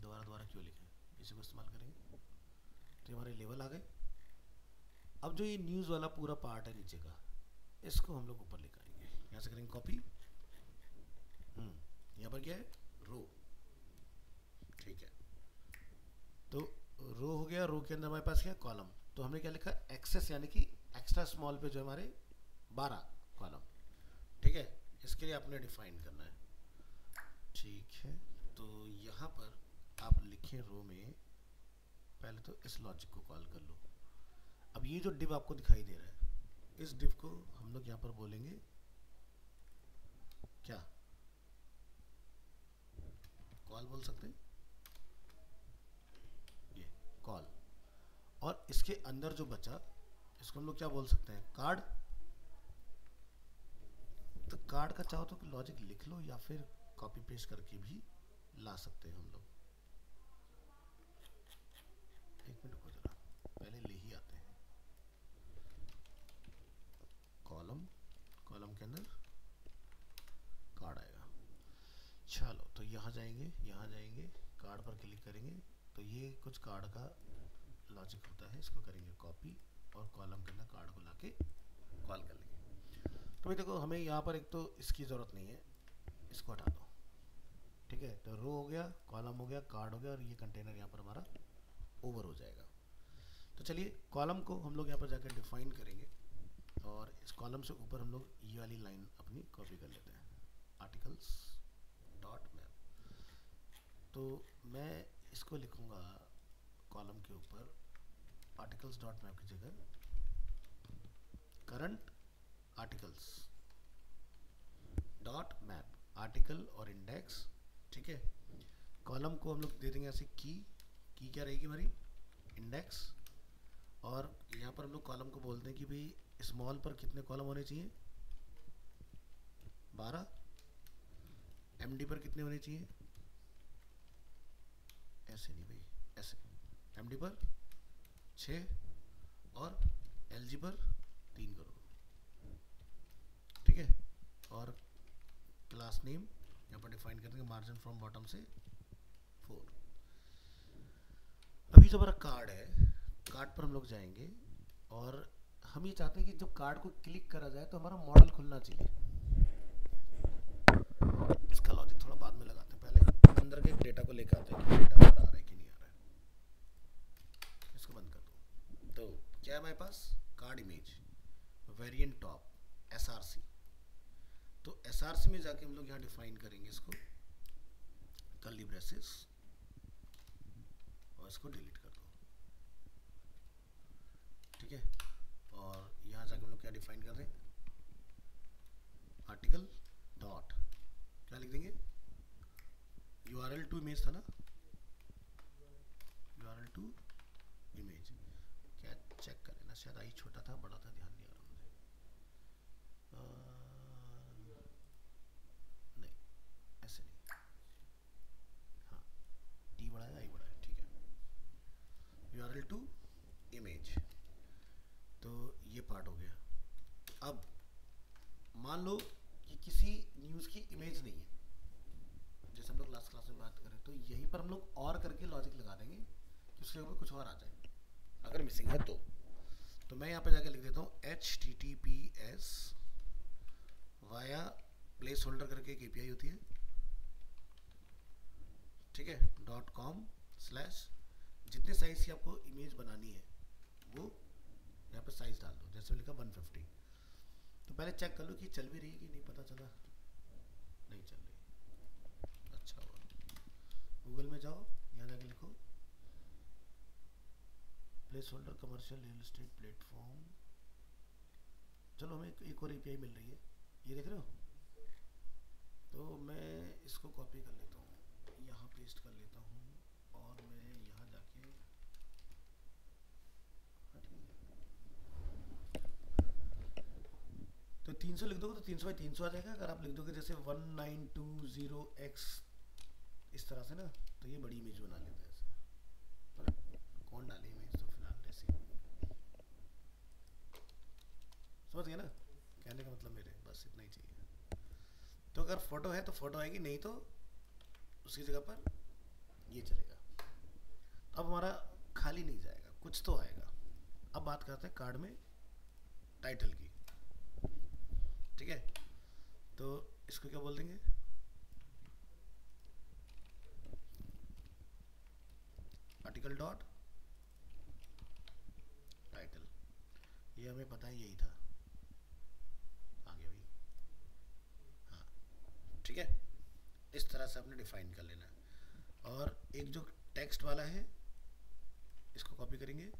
दोबारा क्यों लिखे, इसी को इस्तेमाल करेंगे। तो हमारे लेवल आ गए। अब जो ये न्यूज़ वाला पूरा पार्ट है नीचे का, इसको हम लोग ऊपर लेकर आएंगे। यहाँ से करेंगे कॉपी, यहाँ पर क्या है, रो, ठीक है। तो रो हो गया, रो के अंदर हमारे पास क्या है, कॉलम। तो हमने क्या लिखा, एक्सेस, यानी कि एक्स्ट्रा स्मॉल पे जो हमारे 12 कॉलम, ठीक है। इसके लिए आपने डिफाइन करना है, ठीक है। तो यहाँ पर आप लिखें रो में, पहले तो इस लॉजिक को कॉल कर लो। अब ये जो डिव आपको दिखाई दे रहा है, इस डिव को हम लोग यहाँ पर बोलेंगे क्या, कॉल बोल सकते हैं, ये कॉल। और इसके अंदर जो बचा इसको हम लोग क्या बोल सकते हैं, कार्ड। तो कार्ड का चाहो तो लॉजिक लिख लो या फिर कॉपी पेस्ट करके भी ला सकते हैं हम लोग। एक मिनट को जरा, पहले ले ही आते हैं। कॉलम, कॉलम के अंदर कार्ड आएगा। चलो तो यहाँ जाएंगे, यहाँ जाएंगे, कार्ड पर क्लिक करेंगे तो ये कुछ कार्ड का लॉजिक होता है, इसको करेंगे कॉपी और कॉलम के अंदर कार्ड को लाके कॉल कर लेंगे। तो भाई देखो, हमें यहाँ पर एक तो इसकी ज़रूरत नहीं है, इसको हटा दो, ठीक है। तो रो हो गया, कॉलम हो गया, कार्ड हो गया, और ये कंटेनर यहाँ पर हमारा ओवर हो जाएगा। तो चलिए कॉलम को हम लोग यहाँ पर जाकर डिफाइन करेंगे और इस कॉलम से ऊपर हम लोग ये वाली लाइन अपनी कॉपी कर लेते हैं, आर्टिकल्स डॉट मैप। तो मैं इसको लिखूँगा कॉलम के ऊपर आर्टिकल्स डॉट मैप की जगह current articles dot map, article और इंडेक्स, ठीक है। कॉलम को हम लोग दे देंगे ऐसे की क्या रहेगी हमारी, इंडेक्स। और यहाँ पर हम लोग कॉलम को बोलते हैं कि भाई स्मॉल पर कितने कॉलम होने चाहिए, 12। MD पर कितने होने चाहिए, ऐसे नहीं भाई, ऐसे, MD पर 6 और LG पर 3 करो, ठीक है। और क्लास नेम यहाँ पर डिफाइन कर देंगे मार्जिन फ्रॉम बॉटम से 4। अभी जो हमारा कार्ड है, कार्ड पर हम लोग जाएंगे और हम ये चाहते हैं कि जब कार्ड को क्लिक करा जाए तो हमारा मॉडल खुलना चाहिए। इसका लॉजिक थोड़ा बाद में लगाते हैं, पहले अंदर के डेटा को लेकर आते हैं कि डेटा आ रहा है कि नहीं आ रहा है। इसको बंद कर दो। तो क्या है हमारे पास, card image variant top SRC। तो SRC में जाके हम लोग यहाँ डिफाइन करेंगे इसको कर्ली ब्रेसेस और इसको डिलीट कर दो, ठीक है। और यहाँ जाके हम लोग क्या डिफाइन कर रहे हैं, आर्टिकल डॉट क्या लिख देंगे, यूआरएल टू इमेज था ना, यूआरएल टू इमेज। क्या चेक कर लेना, शायद आई छोटा था बड़ा था, ध्यान नहीं आ रहा मुझे। नहीं ऐसे नहीं, हाँ टी बड़ा है आई बड़ा है, ठीक है। यूआरएल टू इमेज, तो ये पार्ट हो गया। अब मान लो कि किसी न्यूज़ की इमेज नहीं है, जैसे हम लोग लास्ट क्लास में बात करें, तो यहीं पर हम लोग और करके लॉजिक लगा देंगे कि उसके ऊपर कुछ और आ जाए अगर मिसिंग है तो मैं यहाँ पे जाके लिख देता हूँ HTTPS वाया प्लेस होल्डर करके एक API होती है, ठीक है, .com/ जितने साइज की आपको इमेज बनानी है वो यहाँ पे साइज डाल दो, जैसे लिखा 150। तो पहले चेक कर लो कि चल भी रही है कि नहीं, पता चला नहीं चल रही, अच्छा हुआ। गूगल में जाओ, यहाँ जाके लिखो place holder commercial real estate platform, चलो हमें एक और API मिल रही है, ये देख रहे हो। तो मैं इसको कॉपी कर लेता हूँ, यहाँ पेस्ट कर लेता हूँ, और मैं यहाँ जाके तो 300 लिख दोगे तो 300 बाई 300 आ जाएगा। अगर आप लिख दोगे जैसे 1920x इस तरह से ना, तो ये बड़ी इमेज बना लेता है ऐसे, पर कौन डाले इमेज, तो फिलहाल ऐसे समझ गया ना, कहने का मतलब मेरे बस इतना ही चाहिए। तो अगर फोटो है तो फोटो आएगी, नहीं तो उसकी जगह पर ये चलेगा। अब हमारा खाली नहीं जाएगा, कुछ तो आएगा। अब बात करते हैं कार्ड में टाइटल की, ठीक है। तो इसको क्या बोल देंगे, आर्टिकल डॉट टाइटल, ये हमें पता है यही था, आ गया भाई, हाँ ठीक है। इस तरह से आपने डिफाइन कर लेना है। और एक जो टेक्स्ट वाला है इसको कॉपी करेंगे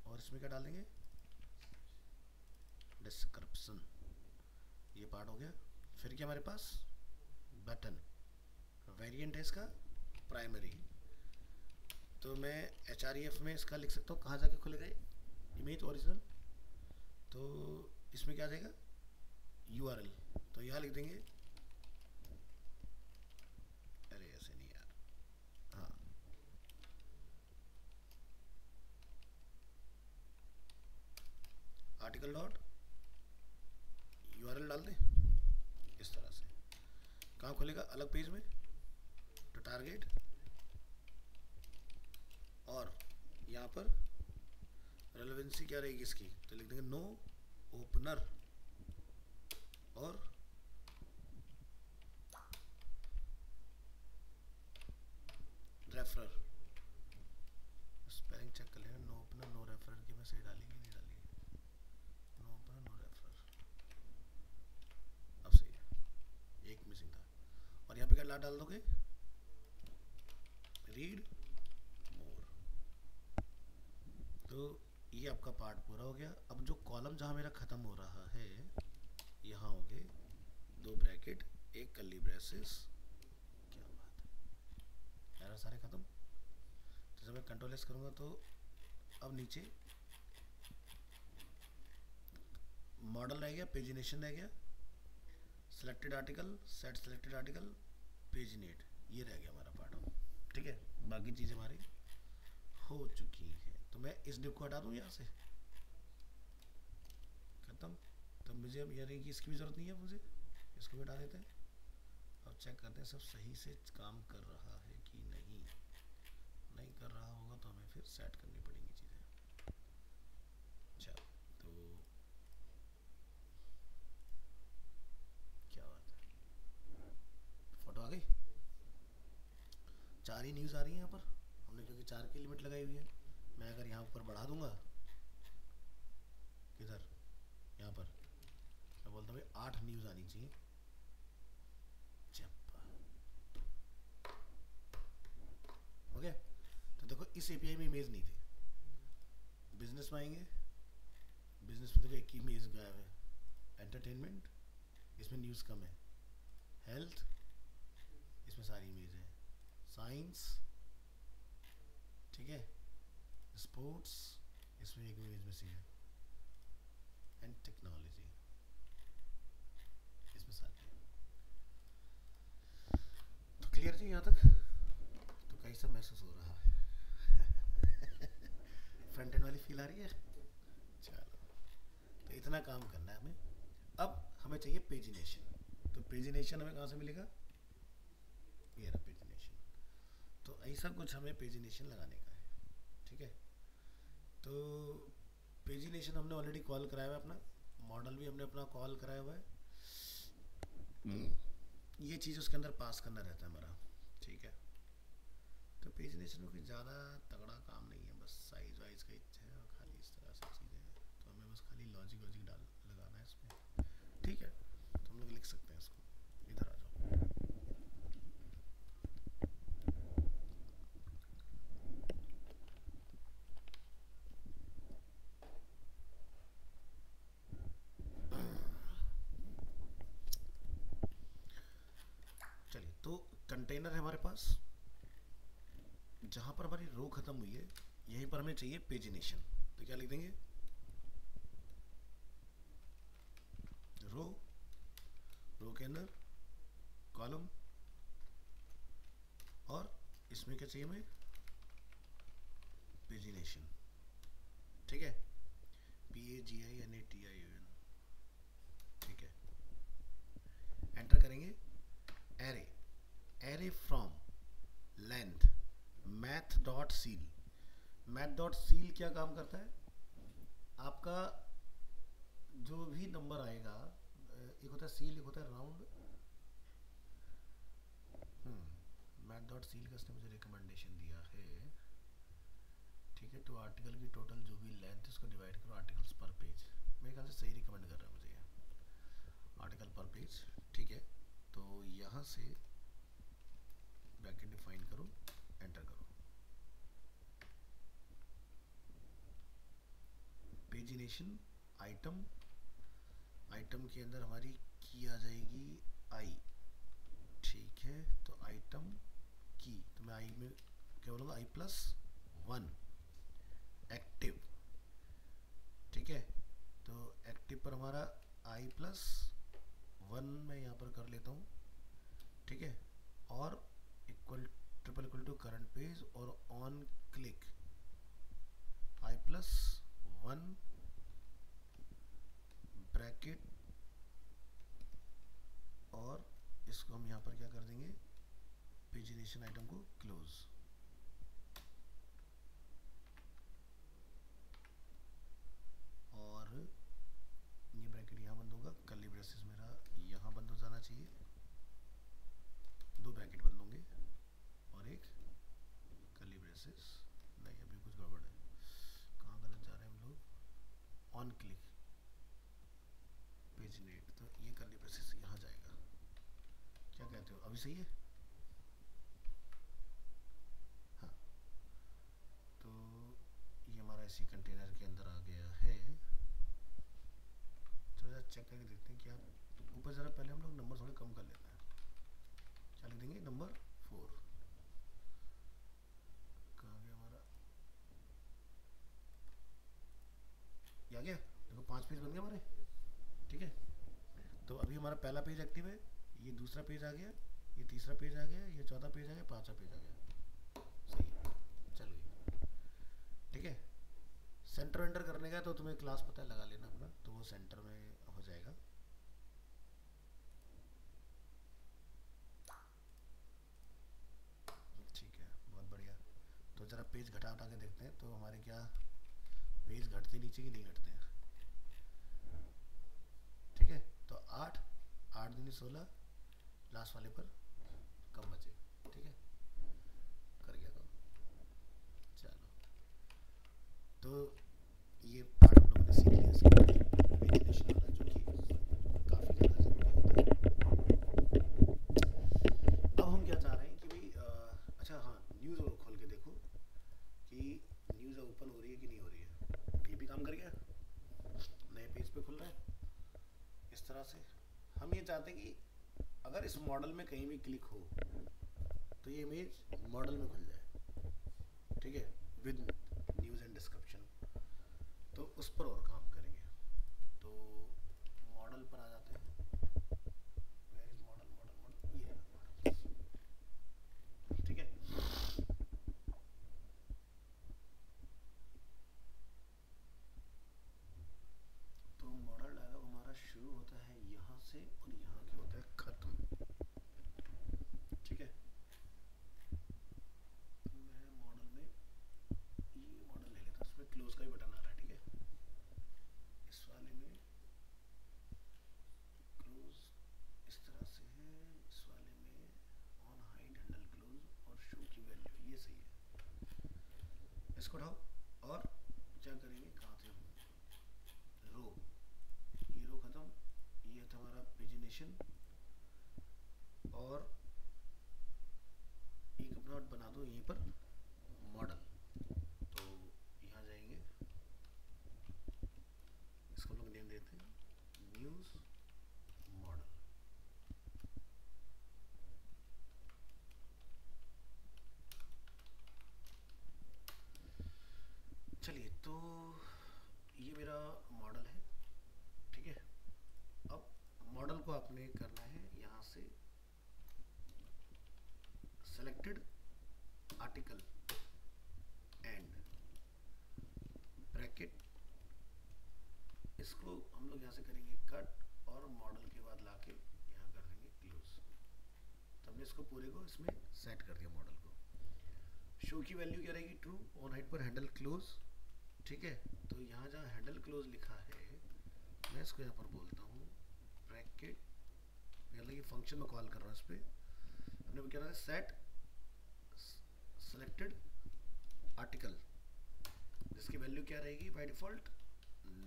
और इसमें क्या डालेंगे, डिस्क्रिप्शन, ये पार्ट हो गया। फिर क्या हमारे पास बटन, वेरिएंट है इसका प्राइमरी, तो मैं href में इसका लिख सकता हूँ, कहाँ जाके खुलेगा इमेज ओरिजिनल, तो इसमें क्या आ जाएगा URL, तो यहाँ लिख देंगे, अरे ऐसे नहीं यार, हाँ आर्टिकल डॉट URL डाल दें इस तरह से। कहाँ खुलेगा, अलग पेज में, तो टारगेट, और यहाँ पर रेलेवेंसी क्या रहेगी इसकी, तो लिख देंगे नो ओपनर और रेफरर। स्पेलिंग चेक कर लेना, नो ओपनर नो रेफरर की मैं सही डाली कि नहीं डाली, नो ओपनर नो रेफरर, अब सही है, एक मिसिंग था। और यहाँ पे क्या डाल दोगे, रीड मोर। तो ये आपका पार्ट पूरा हो गया। अब जो कॉलम जहाँ मेरा ख़त्म हो रहा है, यहाँ हो गए 2 ब्रैकेट, एक कर्ली ब्रेसेस, क्या बात है यार, सारे ख़त्म। तो जब मैं कंट्रोल S करूँगा तो अब नीचे मॉडल रह गया, पेजिनेशन रह गया, selected article, set selected article, paginate, ये रह गया हमारा पार्ट, ठीक है। बाकी चीज़ें हमारी हो चुकी हैं। तो मैं इस डिप को हटा दूँ यहाँ से, खत्म। तो मुझे अब यानी कि इसकी भी ज़रूरत नहीं है, मुझे इसको भी हटा देते हैं और चेक करते हैं सब सही से काम कर रहा है कि नहीं। नहीं कर रहा होगा तो हमें फिर सेट करनी पड़ेंगी चीज़ें। अच्छा, तो क्या बात है, फोटो आ गई, 4 ही न्यूज़ आ रही हैं यहाँ पर, हमने क्योंकि 4 की लिमिट लगाई हुई है। मैं अगर यहाँ ऊपर बढ़ा दूंगा, किधर, यहाँ पर मैं बोलता हूँ 8 न्यूज़ आनी चाहिए, हो गया। तो देखो इस API में इमेज नहीं थी, बिजनेस में आएंगे, बिजनेस में देखो एक ही इमेज गायब है। एंटरटेनमेंट, इसमें न्यूज़ कम है। हेल्थ, इसमें सारी इमेज है। साइंस, ठीक है। स्पोर्ट्स, इसमें एक इमेज मिसिंग है। एंड टेक्नोलॉजी, इसमें सारी है। तो क्लियर जी यहाँ तक? तो कैसा महसूस हो रहा है? फ्रंट एंड वाली फील आ रही है? चलो, तो इतना काम करना है हमें। अब हमें चाहिए पेजिनेशन। तो पेजिनेशन हमें कहाँ से मिलेगा? ये रहा पेजिनेशन। तो ऐसा कुछ हमें पेजिनेशन लगाने का है, ठीक है। तो पेजिनेशन हमने ऑलरेडी कॉल कराया हुआ है, अपना मॉडल भी हमने अपना कॉल कराया हुआ है। ये चीज़ उसके अंदर पास करना रहता है हमारा, ठीक है। तो पेजिनेशन में कोई ज़्यादा तगड़ा काम नहीं है, बस साइज वाइज का इच्छा है और खाली इस तरह से चीज़ें हैं। तो हमें बस खाली लॉजिक वॉजिक डाल लगाना है इसमें, ठीक है। तो हम लोग लिख सकते हैं इसको। इधर आ जाओ। चलिए, तो कंटेनर है हमारे पास। जहाँ पर हमारी रो खत्म हुई है यहीं पर हमें चाहिए पेजिनेशन। तो क्या लिख देंगे? रो, रो के अंदर कॉलम, और इसमें क्या चाहिए हमें? पेजिनेशन, ठीक है। PAGINATION, ठीक है। एंटर करेंगे। Array, array from length math dot seal. Math dot seal क्या काम करता है? आपका जो भी नंबर आएगा, एक होता है सील, एक होता है राउंड। मैथ डॉट सील का इसने मुझे रिकमेंडेशन दिया है, ठीक है। तो आर्टिकल की टोटल जो भी लेंथ उसको डिवाइड करो आर्टिकल्स पर पेज। मेरे ख्याल से सही रिकमेंड कर रहा है मुझे ये, आर्टिकल पर पेज, ठीक है। तो यहाँ से ब्रैकेट डिफाइन करो, एंटर करो। पेजिनेशन आइटम, आइटम के अंदर हमारी की आ जाएगी आई, ठीक है। तो आइटम की, तो मैं आई में क्या बोलूँगा? I+1 एक्टिव, ठीक है। तो एक्टिव पर हमारा I+1 मैं यहाँ पर कर लेता हूँ, ठीक है। और equal triple equal to current page, और ऑन क्लिक I+1 ब्रैकेट, और इसको हम यहाँ पर क्या कर देंगे? पेजिनेशन आइटम को क्लोज। और ये ब्रैकेट यहाँ बंद होगा, कर्ली ब्रेसेस मेरा यहाँ बंद हो जाना चाहिए। दो ब्रैकेट बंद होंगे और एक कर्ली ब्रेसेस। नहीं, अभी कुछ गड़बड़ है, कहाँ गलत जा रहे हैं हम लोग? ऑन क्लिक पेजिनेट, तो ये कर्ली ब्रेसेस यहाँ जाएगा। क्या कहते हो, अभी सही है? हाँ, तो ये हमारा इसी कंटेनर के अंदर आ गया है। चलो जरा चेक करके देखते हैं क्या। ऊपर ज़रा पहले हम लोग नंबर थोड़े कम कर लेते हैं। क्या लिख देंगे? नंबर 4। कहाँ गया हमारा? ये आ गया। देखो 5 पेज बन गए हमारे, ठीक है। तो अभी हमारा पहला पेज एक्टिव है, ये दूसरा पेज आ गया, ये तीसरा पेज आ गया, ये चौथा पेज आ गया, पांचवा पेज आ गया। सही है, चलो, ठीक है। सेंटर एंटर करने का तो तुम्हें क्लास पता है, लगा लेना अपना, तो वो सेंटर में हो जाएगा। ठीक है, बहुत बढ़िया। तो ज़रा पेज घटा हटा के देखते हैं, तो हमारे क्या पेज घटते नीचे कि नहीं घटते हैं? ठीक है, तो 8 8 दूनी 16, लास्ट वाले पर कम बचे, ठीक है। कर गया काम, चलो। तो ये पार्ट हम लोगों ने सीख लिया इसका इमेजिनेशन वाला, जो कि काफ़ी ज़्यादा ज़रूरी होता है। अब हम क्या चाह रहे हैं कि भाई अच्छा हाँ, न्यूज़ और खोल के देखो कि न्यूज़ ओपन हो रही है कि नहीं हो रही है। ये भी काम कर गया, नए पेज पे खुल रहा है इस तरह से। हम ये चाहते हैं कि अगर इस मॉडल में कहीं भी क्लिक हो तो ये इमेज मॉडल में खुल जाए, ठीक है, विद न्यूज़ एंड डिस्क्रिप्शन। तो उस पर और काम करेंगे। तो मॉडल पर आ जाते हैं। Where is model, model model, ये मॉडल, ठीक है। तो मॉडल डायलॉग हमारा शुरू होता है यहाँ से और यहाँ के होता है खत्म, ठीक है। मैं मॉडल में ये मॉडल ले लेता हूँ, इसमें क्लोज का ही बटन आ रहा है, ठीक है। इस वाले में क्लोज इस तरह से है, इस वाले में ऑन हाइड हैंडल क्लोज और शो की वैल्यू, ये सही है। इसको उठाओ और क्या करेंगे, कहाँ थे हम, रो, ये रो खत्म, ये था हमारा पेजिनेशन। और एक अपना बना दो यहीं पर मॉडल। तो यहाँ जाएंगे, इसको हम लोग नेम देते हैं न्यूज़ मॉडल। चलिए, तो ये मेरा मॉडल है, ठीक है। अब मॉडल को आपने करना है यहाँ से सेलेक्टेड आर्टिकल एंड ब्रैकेट, इसको हम लोग यहाँ से करेंगे कट और मॉडल के बाद लाके यहाँ कर देंगे क्लोज। तो हमने इसको पूरे को इसमें सेट कर दिया मॉडल को। शो की वैल्यू क्या रहेगी, ट्रू, ऑन हाइट पर हैंडल क्लोज, ठीक है। तो यहाँ जहाँ हैंडल क्लोज लिखा है मैं इसको यहाँ पर बोलता हूँ ब्रैकेट, मतलब ये फंक्शन में कॉल कर रहा हूँ इस पर। हमने क्या रहा है, सेट सेलेक्टेड आर्टिकल, जिसकी वैल्यू क्या रहेगी बाय डिफॉल्ट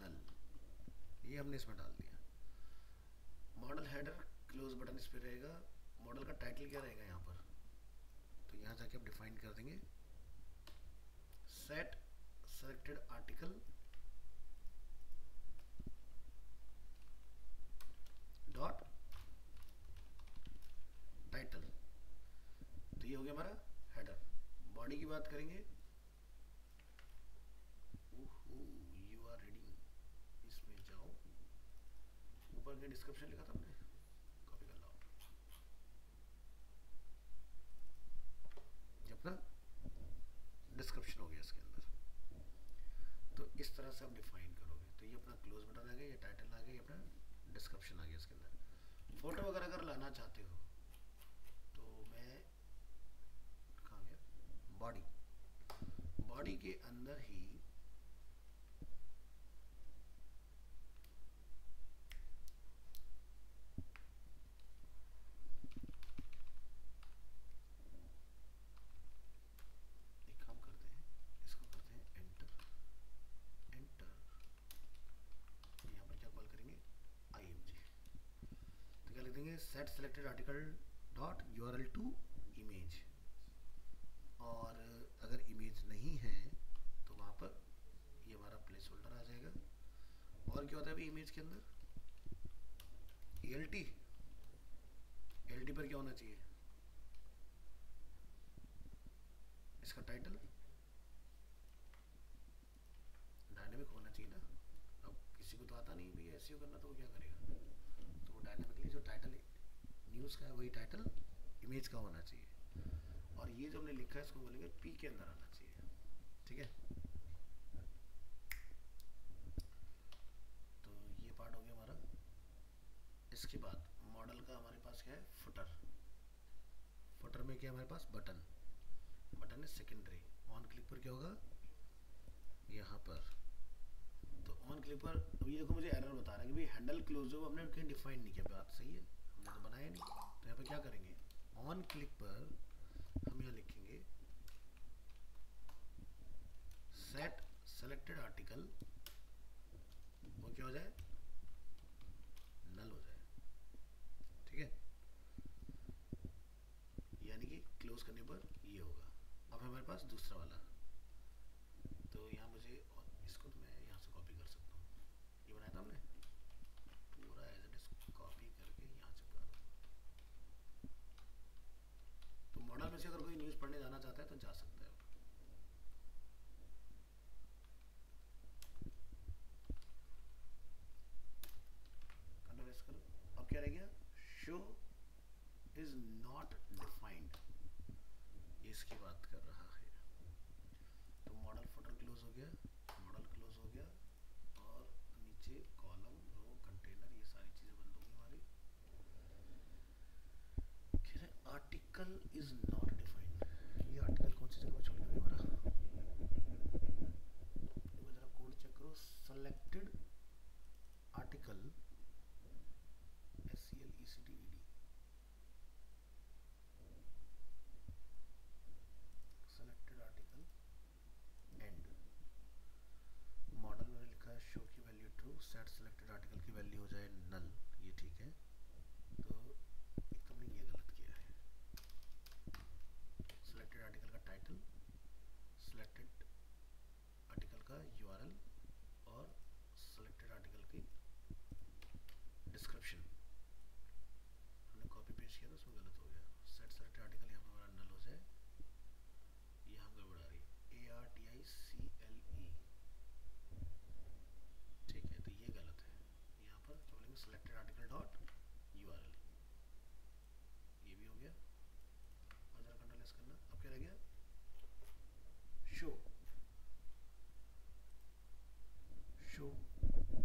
नल, ये हमने इसमें डाल दिया। मॉडल हेडर क्लोज बटन इस पर रहेगा। मॉडल का टाइटल क्या रहेगा यहाँ पर, तो यहाँ जाके आप डिफाइन कर देंगे set selected article dot title. तो ये हो गया हमारा हेडर। बॉडी की बात करेंगे, यू आर रीडिंग, इसमें जाओ, ऊपर के डिस्क्रिप्शन लिखा था हमने, कॉपी कर लो। अपना डिस्क्रिप्शन हो गया इसके अंदर। तो इस तरह से आप डिफाइन करोगे। तो ये अपना क्लोज बटन आ गया, ये टाइटल आ गया, ये अपना डिस्क्रिप्शन आ गया इसके अंदर। फोटो वगैरह अगर लाना चाहते हो तो मैं कहाँ गया, बॉडी, बॉडी के अंदर ही एक काम करते हैं, इसको करते हैं एंटर, एंटर, यहाँ पर क्या कॉल करेंगे img। तो क्या लिख देंगे, set selected article dot URL to image. और अगर इमेज नहीं है तो वहाँ पर ये हमारा प्लेस होल्डर आ जाएगा। और क्या होता है अभी इमेज के अंदर, एलटी, एलटी पर क्या होना चाहिए, इसका टाइटल डायनेमिक होना चाहिए ना। अब किसी को तो आता नहीं भाई एसईओ करना, तो वो क्या करेगा, तो वो डायनेमिकली जो टाइटल न्यूज़ का है वही टाइटल इमेज का होना चाहिए। और ये जो हमने लिखा है इसको बोलेंगे पी के अंदर आना चाहिए, ठीक है। तो ये पार्ट हो गया हमारा। इसके बाद मॉडल का हमारे पास क्या है, फुटर। फुटर में क्या है हमारे पास, बटन, बटन है सेकेंडरी। ऑन क्लिक पर क्या होगा, यहाँ पर। तो ऑन क्लिक पर अभी देखो मुझे एरर बता रहा है कि भाई हैंडल क्लोज जो हमने कहीं डिफाइन नहीं किया। बात सही है, हमने तो बनाया नहीं। तो यहाँ पर क्या करेंगे, ऑन क्लिक पर हम यहाँ लिखेंगे सेट सेलेक्टेड आर्टिकल, वो क्या हो जाए, नल हो जाए, ठीक है। यानी कि क्लोज करने पर ये होगा। अब हमारे पास दूसरा वाला, तो यहाँ मुझे, और इसको तो मैं यहाँ से कॉपी कर सकता हूँ, ये बनाया था था हमने, पूरा एज इट इज कॉपी करके यहाँ चिपका दो। तो मॉडल में से अगर कोई न्यूज़ पढ़ने जाना चाहता है तो जा सकता है। कंट्रोल एस करो। अब क्या रह गया, शो इज नॉट डिफाइंड, ये इसकी बात कर रहा है। तो मॉडल फुटर क्लोज हो गया, मॉडल क्लोज हो गया, और नीचे कॉलम रो कंटेनर ये सारी चीजें बंद होंगी हमारी। आर्टिकल इज नॉट डिफाइंड, ये आर्टिकल कौन सी जगह छोड़ गया हमारा, जरा कोड चेक करो। Selected article SELECTED, selected article and model में लिखा है शो की value true, set selected article की वैल्यू हो जाए नल, ये ठीक है। तो एक तो हमने ये गलत किया है, सेलेक्टेड आर्टिकल का टाइटल, सेलेक्टेड आर्टिकल का URL और सेलेक्टेड आर्टिकल की डिस्क्रिप्शन हमने कॉपी पेस्ट किया था, उसमें गलत हो गया। सेट सेलेक्टेड आर्टिकल यहाँ पर हमारा नल हो जाए, यहाँ गड़बड़ आ रही है ARTICLE, ठीक है, तो ये गलत है। यहाँ पर क्या बोलेंगे, सेलेक्टेड आर्टिकल डॉट URL, ये भी हो गया। और जरा कंट्रोल एस करना। अब क्या रह गया, शो, शो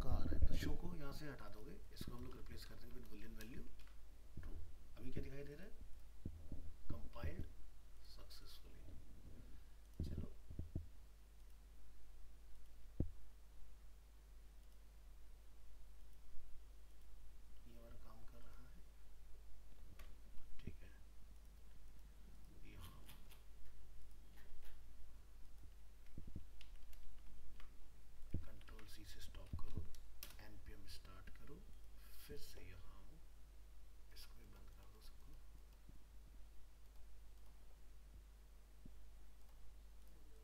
का आ रहा है, तो शो को यहाँ से हटा दोगे, इसको हम लोग रिप्लेस कर देंगे विद बुलियन वैल्यू ट्रू। अभी क्या दिखाई दे रहा है, कंपाइल्ड सक्सेसफुली। चलो ये हमारा काम कर रहा है, ठीक है। यहाँ कंट्रोल C से स्टॉप करो, npm स्टार्ट करो, फिर से यहाँ इसको भी बंद कर दो सबको। लिखो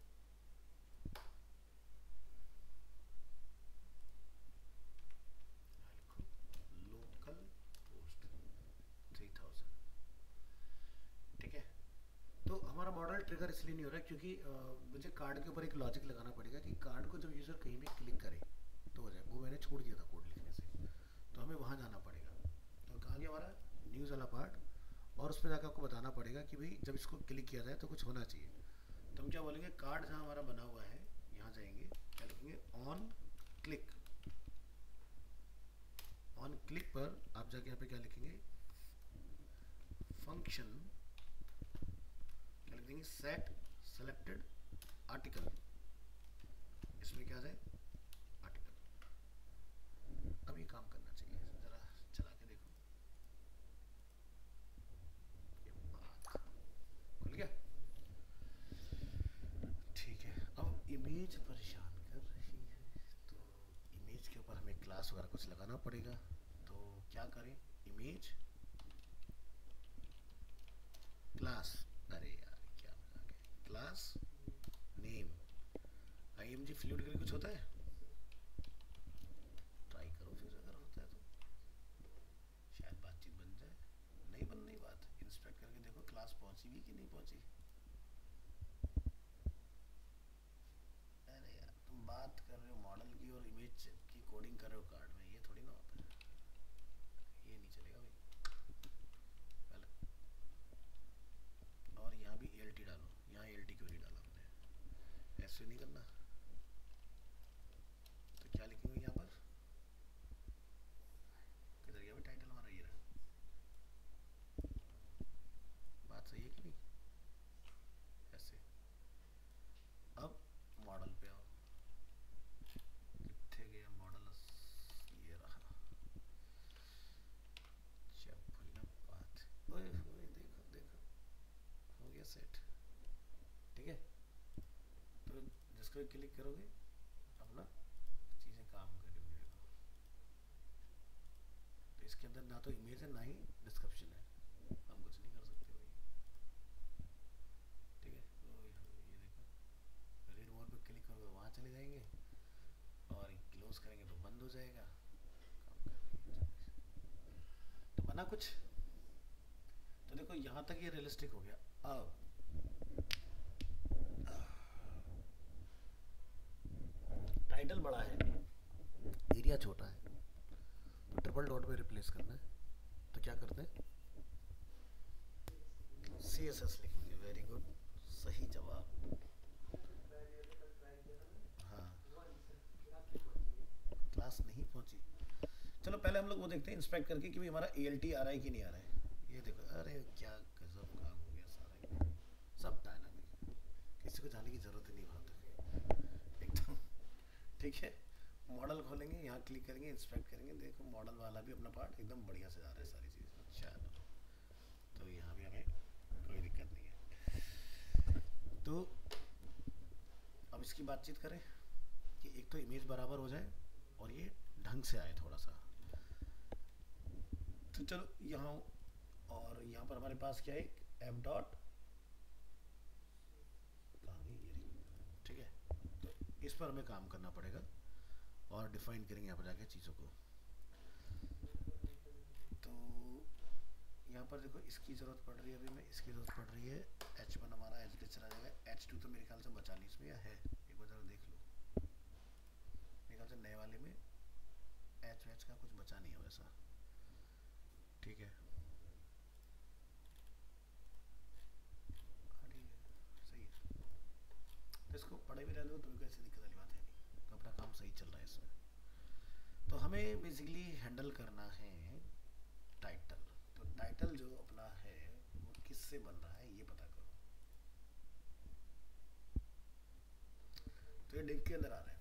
लोकल होस्ट 3000, ठीक है। तो हमारा मॉडल ट्रिगर इसलिए नहीं हो रहा है क्योंकि मुझे कार्ड के ऊपर एक लॉजिक लगाना पड़ेगा कि कार्ड को जब यूज़र कहीं भी क्लिक करे तो हो जाए, वो मैंने छोड़ दिया था कोड लिखने से, तो हमें वहाँ जाना पड़ेगा। तो कहाँ गया हमारा न्यूज़ वाला पार्ट, और उस पर जाकर आपको बताना पड़ेगा कि भाई जब इसको क्लिक किया जाए तो कुछ होना चाहिए। तो हम क्या बोलेंगे, कार्ड जहाँ हमारा बना हुआ है यहाँ जाएंगे, क्या लिखेंगे, ऑन क्लिक। ऑन क्लिक पर आप जाके यहाँ पे क्या लिखेंगे, फंक्शन क्या लिख देंगे, सेट सेलेक्टेड आर्टिकल, इसमें क्या आ जाए, आर्टिकल। अब ये काम करना चाहिए, जरा चला के देखो, ये बात खुल गया, ठीक है। अब इमेज परेशान कर रही है, तो इमेज के ऊपर हमें क्लास वगैरह कुछ लगाना पड़ेगा। तो क्या करें, इमेज क्लास, अरे यार क्या मजाक है, क्लास नेम IMG फ्लूइड करके कुछ होता है, ट्राई करो फिर, अगर होता है तो शायद बातचीत बन जाए। नहीं बन रही बात, इंस्पेक्ट करके देखो क्लास पहुंची भी कि नहीं पहुंची। अरे यार तुम बात कर रहे हो मॉडल की और इमेज की कोडिंग कर रहे हो कार्ड में, ये थोड़ी ना होता है, ये नहीं चलेगा भाई गलत। और यहाँ भी ELT डालो, यहाँ ELT क्यों नहीं डाला हमने, ऐसे नहीं करना। तो क्या लिखेंगे यहाँ पर, किधर गया भाई टाइटल हमारा, ये रहा। बात सही है कि नहीं, ऐसे। अब मॉडल पे आओ, कितने गया मॉडल, ये रहा। जब हुई ना बात, ओए ओए देखो देखो, हो गया सेट, ठीक है। तो जिसको क्लिक करोगे अपना चीज़ें काम करेंगे। देखो तो इसके अंदर ना तो इमेज है ना ही डिस्क्रिप्शन है, हम कुछ नहीं कर सकते भाई, ठीक है। तो ये देखो रीड मोड पे क्लिक करोगे तो वहाँ चले जाएंगे, और क्लोज करेंगे तो बंद हो जाएगा। बना कुछ? तो देखो यहाँ तक ये रियलिस्टिक हो गया। अब टाइटल बड़ा है, एरिया छोटा है, तो ट्रिपल डॉट में रिप्लेस करना है, तो क्या करते हैं, सी एस एस लिखेंगे। वेरी गुड, सही जवाब। हाँ, क्लास नहीं पहुंची। चलो पहले हम लोग वो देखते हैं इंस्पेक्ट करके कि भाई हमारा ए एल टी आ रहा है कि नहीं आ रहा है। ये देखो, अरे क्या गजब काम हो गया सारा, सब डायनामिक, किसी को जाने की जरूरत ही नहीं वहाँ तक एकदम। ठीक है, मॉडल खोलेंगे, यहाँ क्लिक करेंगे, इंस्पेक्ट करेंगे, देखो मॉडल वाला भी अपना पार्ट एकदम बढ़िया से जा रहा है सारी चीज़। चलो, तो यहाँ भी हमें कोई दिक्कत नहीं है। तो अब इसकी बातचीत करें कि एक तो इमेज बराबर हो जाए और ये ढंग से आए थोड़ा सा। तो चलो यहाँ, और यहाँ पर हमारे पास क्या है, एफ डॉट, कहाँ गई ये रही, ठीक है। तो इस पर हमें काम करना पड़ेगा और डिफाइन करेंगे यहाँ पर जाके चीज़ों को। तो यहाँ पर देखो इसकी ज़रूरत पड़ रही है, अभी में इसकी ज़रूरत पड़ रही है, H1 हमारा एज चला जाएगा, H2 तो मेरे ख्याल से बचा नहीं इसमें, या है, एक बार ज़रा देख लो। मेरे ख्याल से नए वाले में H का कुछ बचा नहीं है वैसा, ठीक है। हाँ ठीक है, सही है। तो इसको पढ़े भी रहने दो, तुम्हें कोई ऐसी दिक्कत वाली बात है नहीं, तो अपना काम सही चल रहा है इसमें। तो हमें बेसिकली हैंडल करना है टाइटल। तो टाइटल जो अपना है वो किससे बन रहा है ये पता करो। तो ये डिव के अंदर आ रहा है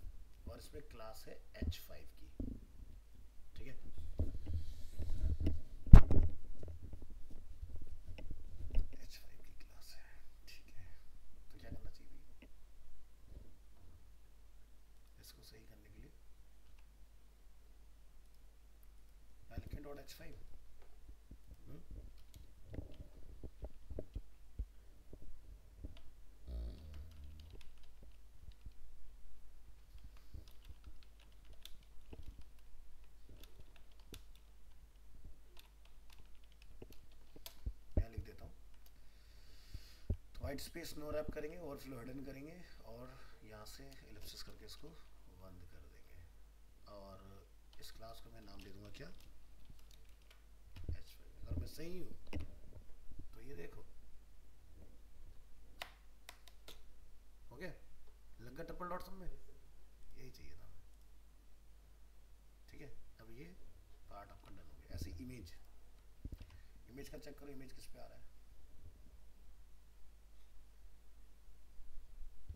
और इसमें क्लास है H5 की, ठीक है। H5 की क्लास है, ठीक है। तो क्या करना चाहिए इसको सही करने के लिए, यहाँ लिखें डॉट H5। यहाँ लिख देता हूँ, तो वाइट स्पेस नो रैप करेंगे, ओवरफ्लो हिडन करेंगे, और यहाँ से एलिप्सिस करके इसको बंद कर देंगे। और इस क्लास को मैं नाम दे दूंगा क्या, H5। अगर मैं सही हूँ तो ये देखो हो गया, लग गया ट्रिपल डॉट सब में, यही चाहिए था हमें, ठीक है। अब ये पार्ट आपका डन हो गया। ऐसे इमेज, इमेज का चेक करो, इमेज किस पे आ रहा है,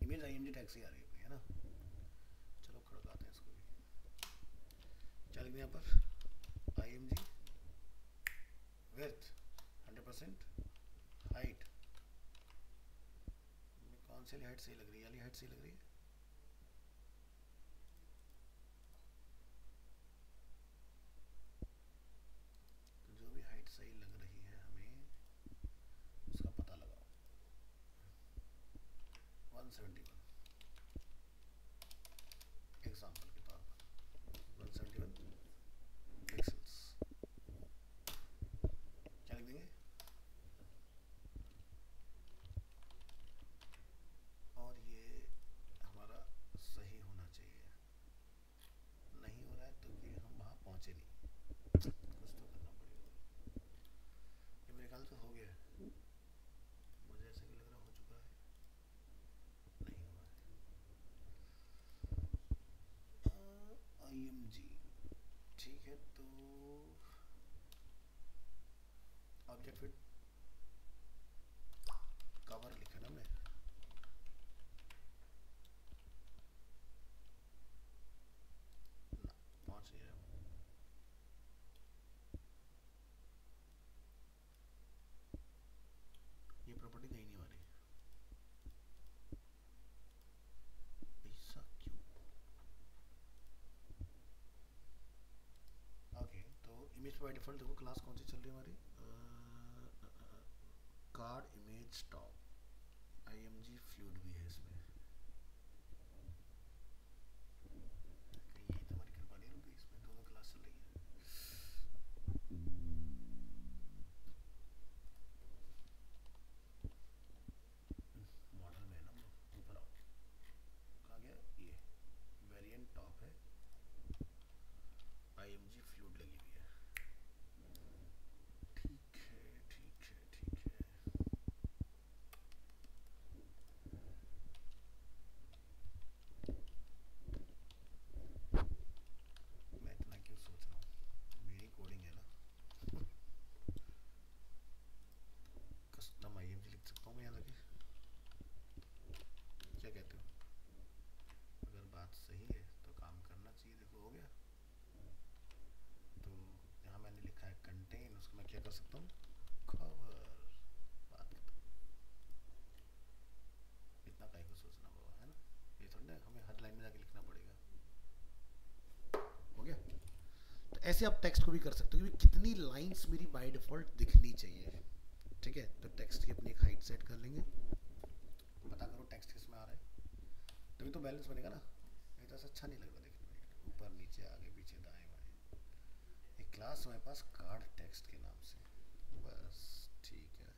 इमेज IMG टैग से आ रही है, है ना। चलो खड़काते हैं इसको भी, क्या लिख दें यहाँ पर, IMG विड्थ 100%, हाइट, कौन सी हाइट सही लग रही है, वाली हाइट सही लग रही है, तो जो भी हाइट सही लग रही है हमें उसका पता लगाओ। 171 एग्जाम्पल के तौर पर 171 पिक्सल्स, क्या लिख देंगे, और ये हमारा सही होना चाहिए। नहीं हो रहा है तो कि हम वहाँ पहुँचे नहीं, कुछ तो करना पड़ेगा। ये मेरे ख्याल से हो गया है, मुझे ऐसा भी लग रहा हो चुका है, नहीं हुआ है। IMG, ठीक है। तो ऑब्जेक्ट फिट कवर लिखा ना मैं, ना पहुंच नहीं रहा हूँ। ये प्रॉपर्टी कहीं नहीं आ रही, ऐसा क्यों। ओके, तो इमेज बाय डिफॉल्ट देखो क्लास कौन सी चल रही है हमारी, card image top, IMG fluid भी है इसमें, कहीं यही तो हमारी कृपा नहीं रुक गई, इसमें दोनों क्लास चल रही है। लाइन, उसको मैं क्या कर सकता हूँ, कवर, बात खत्म। इतना काहे को सोचना बाबा, है ना, ये थोड़ी ना हमें हर लाइन में जाके लिखना पड़ेगा। हो गया। तो ऐसे आप टेक्स्ट को भी कर सकते हो कि कितनी लाइंस मेरी बाय डिफॉल्ट दिखनी चाहिए। ठीक है, तो टेक्स्ट की अपनी एक हाइट सेट कर लेंगे, पता करो टेक्स्ट किस में आ रहा है, तभी तो बैलेंस बनेगा ना, नहीं तो ऐसा अच्छा नहीं लगता देखने में, ऊपर नीचे आगे पीछे दाएं बाएं। एक क्लास हमारे पास कार्ड टेक्स्ट के नाम से, बस ठीक है।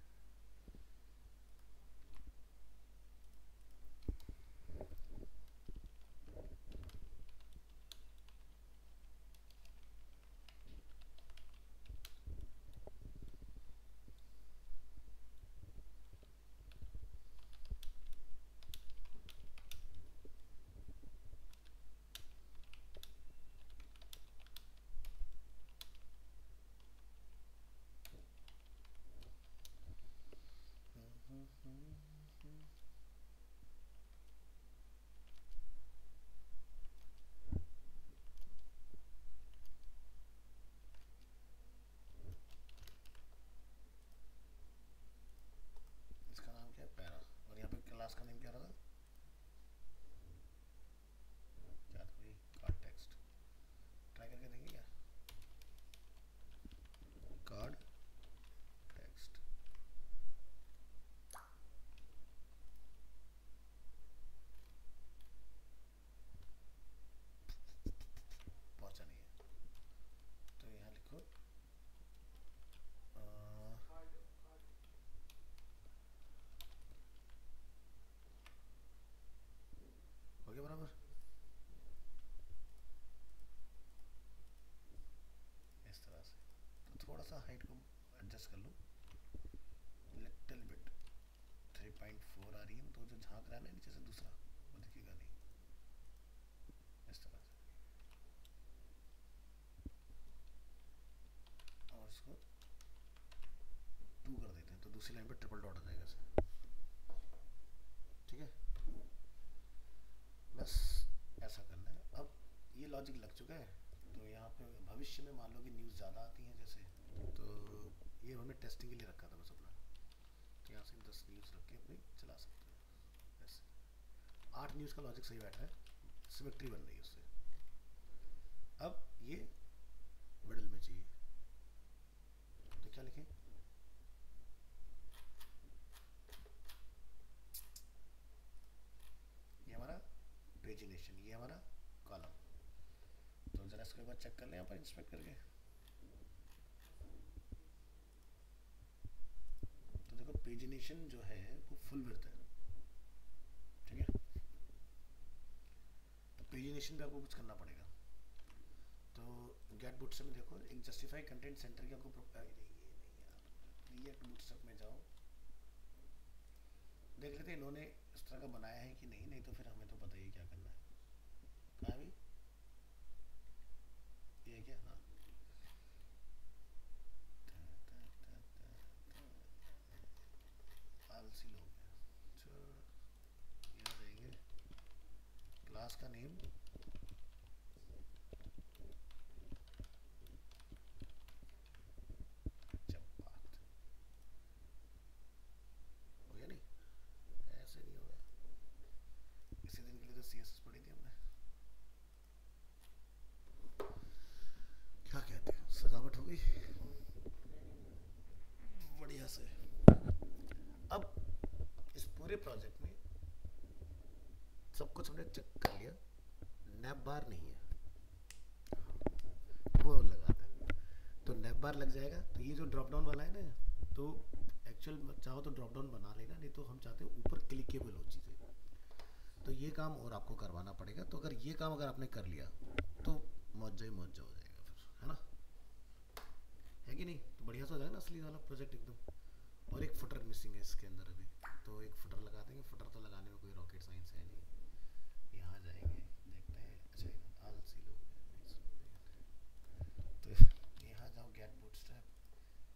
इसका नाम क्या है, पैरा, और यहाँ पे क्लास का नेम क्या रहा था, क्या था भाई, कार्ड टेक्स्ट। ट्राई करके देंगे क्या, कार्ड टेक्स्ट। पहुंचा नहीं है, तो यहाँ लिखो हो गया बराबर, इस तरह से। तो थोड़ा सा हाइट को एडजस्ट कर लो, लिटिल बिट, 3.4 आ रही है, तो जो झांक रहा है ना नीचे से दूसरा, वो दिखेगा नहीं, इस तरह से। और इसको 2 कर देते हैं, तो दूसरी लाइन पर ट्रिपल डॉट आ जाएगा इसे। ठीक है, बस ऐसा करना है। अब ये लॉजिक लग चुका है, तो यहाँ पे भविष्य में मान लो कि न्यूज़ ज़्यादा आती हैं जैसे, तो ये हमने टेस्टिंग के लिए रखा था बस अपना, तो यहाँ से 10 न्यूज़ रख के अपनी चला सकते हैं ऐसे। 8 न्यूज़ का लॉजिक सही बैठा है, सिमेट्री बन रही है उससे। अब ये मिडल में चाहिए, तो क्या लिखें, ये हमारा पेजिनेशन, ये हमारा कॉलम। तो जरा इसको एक बार चेक कर लें यहाँ पर इंस्पेक्ट करके। तो देखो पेजिनेशन जो है वो फुल विड्थ है, ठीक है, तो पेजिनेशन पे आपको कुछ करना पड़ेगा। तो गेट बूटस्ट्रैप में देखो एक जस्टिफाई कंटेंट सेंटर की आपको रिएक्ट बूटस्ट्रैप में जाओ, देख लेते हैं इन्होंने इस तरह का बनाया है कि नहीं, नहीं तो फिर हमें तो पता ही क्या करना है। कहाँ भी ये क्या, हाँ आलसी लोग हैं। तो यहाँ देंगे क्लास का नेम, जब बात हो गया, नहीं ऐसे नहीं होगा, इसी दिन के लिए तो CSS पढ़ी थी हमने, क्या कहते हैं, सजावट हो गई बढ़िया से। अब इस पूरे प्रोजेक्ट में सब कुछ हमने चेक कर लिया, नैप बार नहीं है, वो लगाते हैं, तो नैप बार लग जाएगा। तो ये जो ड्रॉप डाउन वाला है ना, तो एक्चुअल चाहो तो ड्रॉप डाउन बना लेना, नहीं तो हम चाहते हैं ऊपर क्लिकेबल हो चीज़ें, तो ये काम और आपको करवाना पड़ेगा। तो अगर ये काम अगर आपने कर लिया तो मौजा ही मौजा हो जाएगा फिर, है ना, है कि नहीं, तो बढ़िया से हो जाएगा ना असली वाला प्रोजेक्ट एकदम। और एक फुटर मिसिंग है इसके अंदर अभी, तो एक फुटर लगा देंगे, फुटर तो लगाने में कोई रॉकेट साइंस है नहीं। यहाँ जाएंगे देखते हैं, अच्छा आलसी लोग हैं, तो यहाँ जाओ गेट बूटस्ट्रैप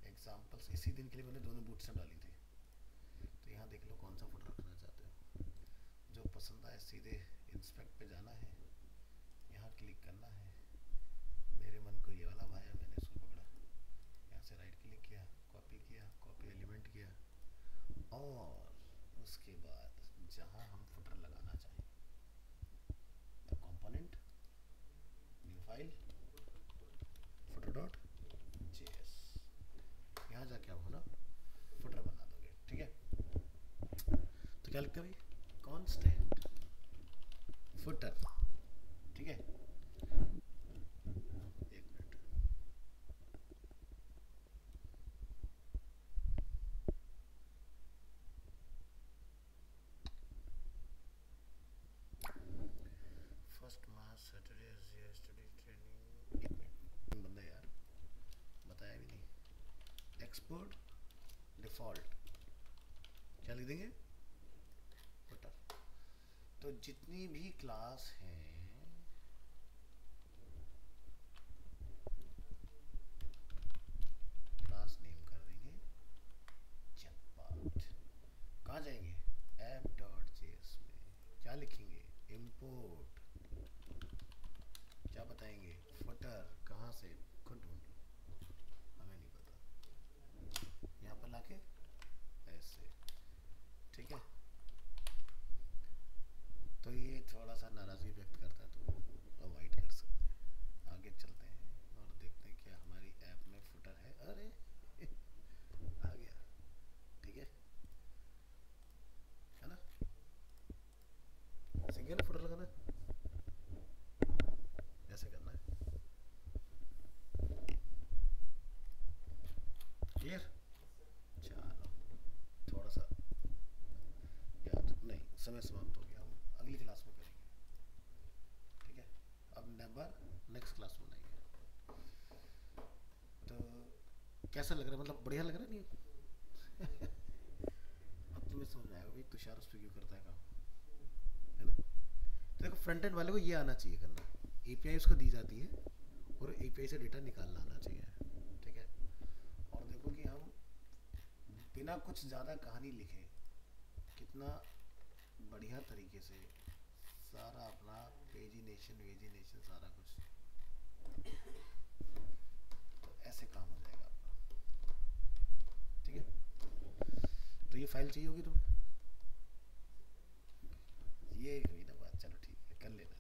एग्जाम्पल्स, इसी दिन के लिए मैंने दोनों बूटस्ट्रैप डाली थी, तो यहाँ देख लो कौन सा फुटर रखना चाहते हो, जो पसंद आए सीधे इंस्पेक्ट पे जाना है, यहाँ क्लिक करना है, मेरे मन को ये वाला भाया, मैंने इसको पकड़ा, यहाँ से राइट क्लिक किया, कॉपी एलिमेंट किया, और उसके बाद जहां हम फुटर लगाना चाहें, component, new file, footer dot JS, यहाँ जाके आप ना फुटर बना दोगे। ठीक है, तो क्या लिखते हैं भाई, कांस्टेंट फुटर। ठीक है, एक minute, first March Saturday study training, एक मिनट बंदा यार बताया भी नहीं, एक्सपोर्ट डिफॉल्ट क्या लिख देंगे, फुटर। तो जितनी भी क्लास हैं क्लास नेम कर देंगे चैटबॉट। कहाँ जाएंगे, ऐप डॉट जेएस में क्या लिखेंगे, इंपोर्ट, क्या बताएंगे, फुटर, कहाँ से खुद ढूंढ लो, हमें नहीं पता, यहाँ पर लाके ऐसे। ठीक है, तो ये थोड़ा सा नाराज़गी व्यक्त करता है, तो अवॉइड कर सकते हैं। आगे चलते हैं और देखते हैं क्या हमारी ऐप में फुटर है। अरे आ गया। ठीक है ना, सीख गया ना फुटर लगाना, ऐसे करना है, क्लियर। चलो थोड़ा सा याद नहीं, समय समाप्त हो गया, हम अगली क्लास में करेंगे। ठीक है, अब नेक्स्ट क्लास में बनाएंगे। तो कैसा लग रहा है, मतलब बढ़िया लग रहा है नहीं अब तुम्हें समझ में आएगा भाई तुषार उस पर क्यों करता है काम, है ना। तो देखो फ्रंट एंड वाले को ये आना चाहिए करना, एपीआई उसको दी जाती है और एपीआई से डेटा निकालना आना चाहिए। ठीक है, और देखो कि हम बिना कुछ ज़्यादा कहानी लिखे कितना बढ़िया तरीके से सारा अपना पेजिनेशन वेजिनेशन सारा कुछ, तो ऐसे काम हो जाएगा आपका। ठीक है, तो ये फाइल चाहिए होगी तुम्हें, ये हुई ना बात, चलो ठीक है कर लेना।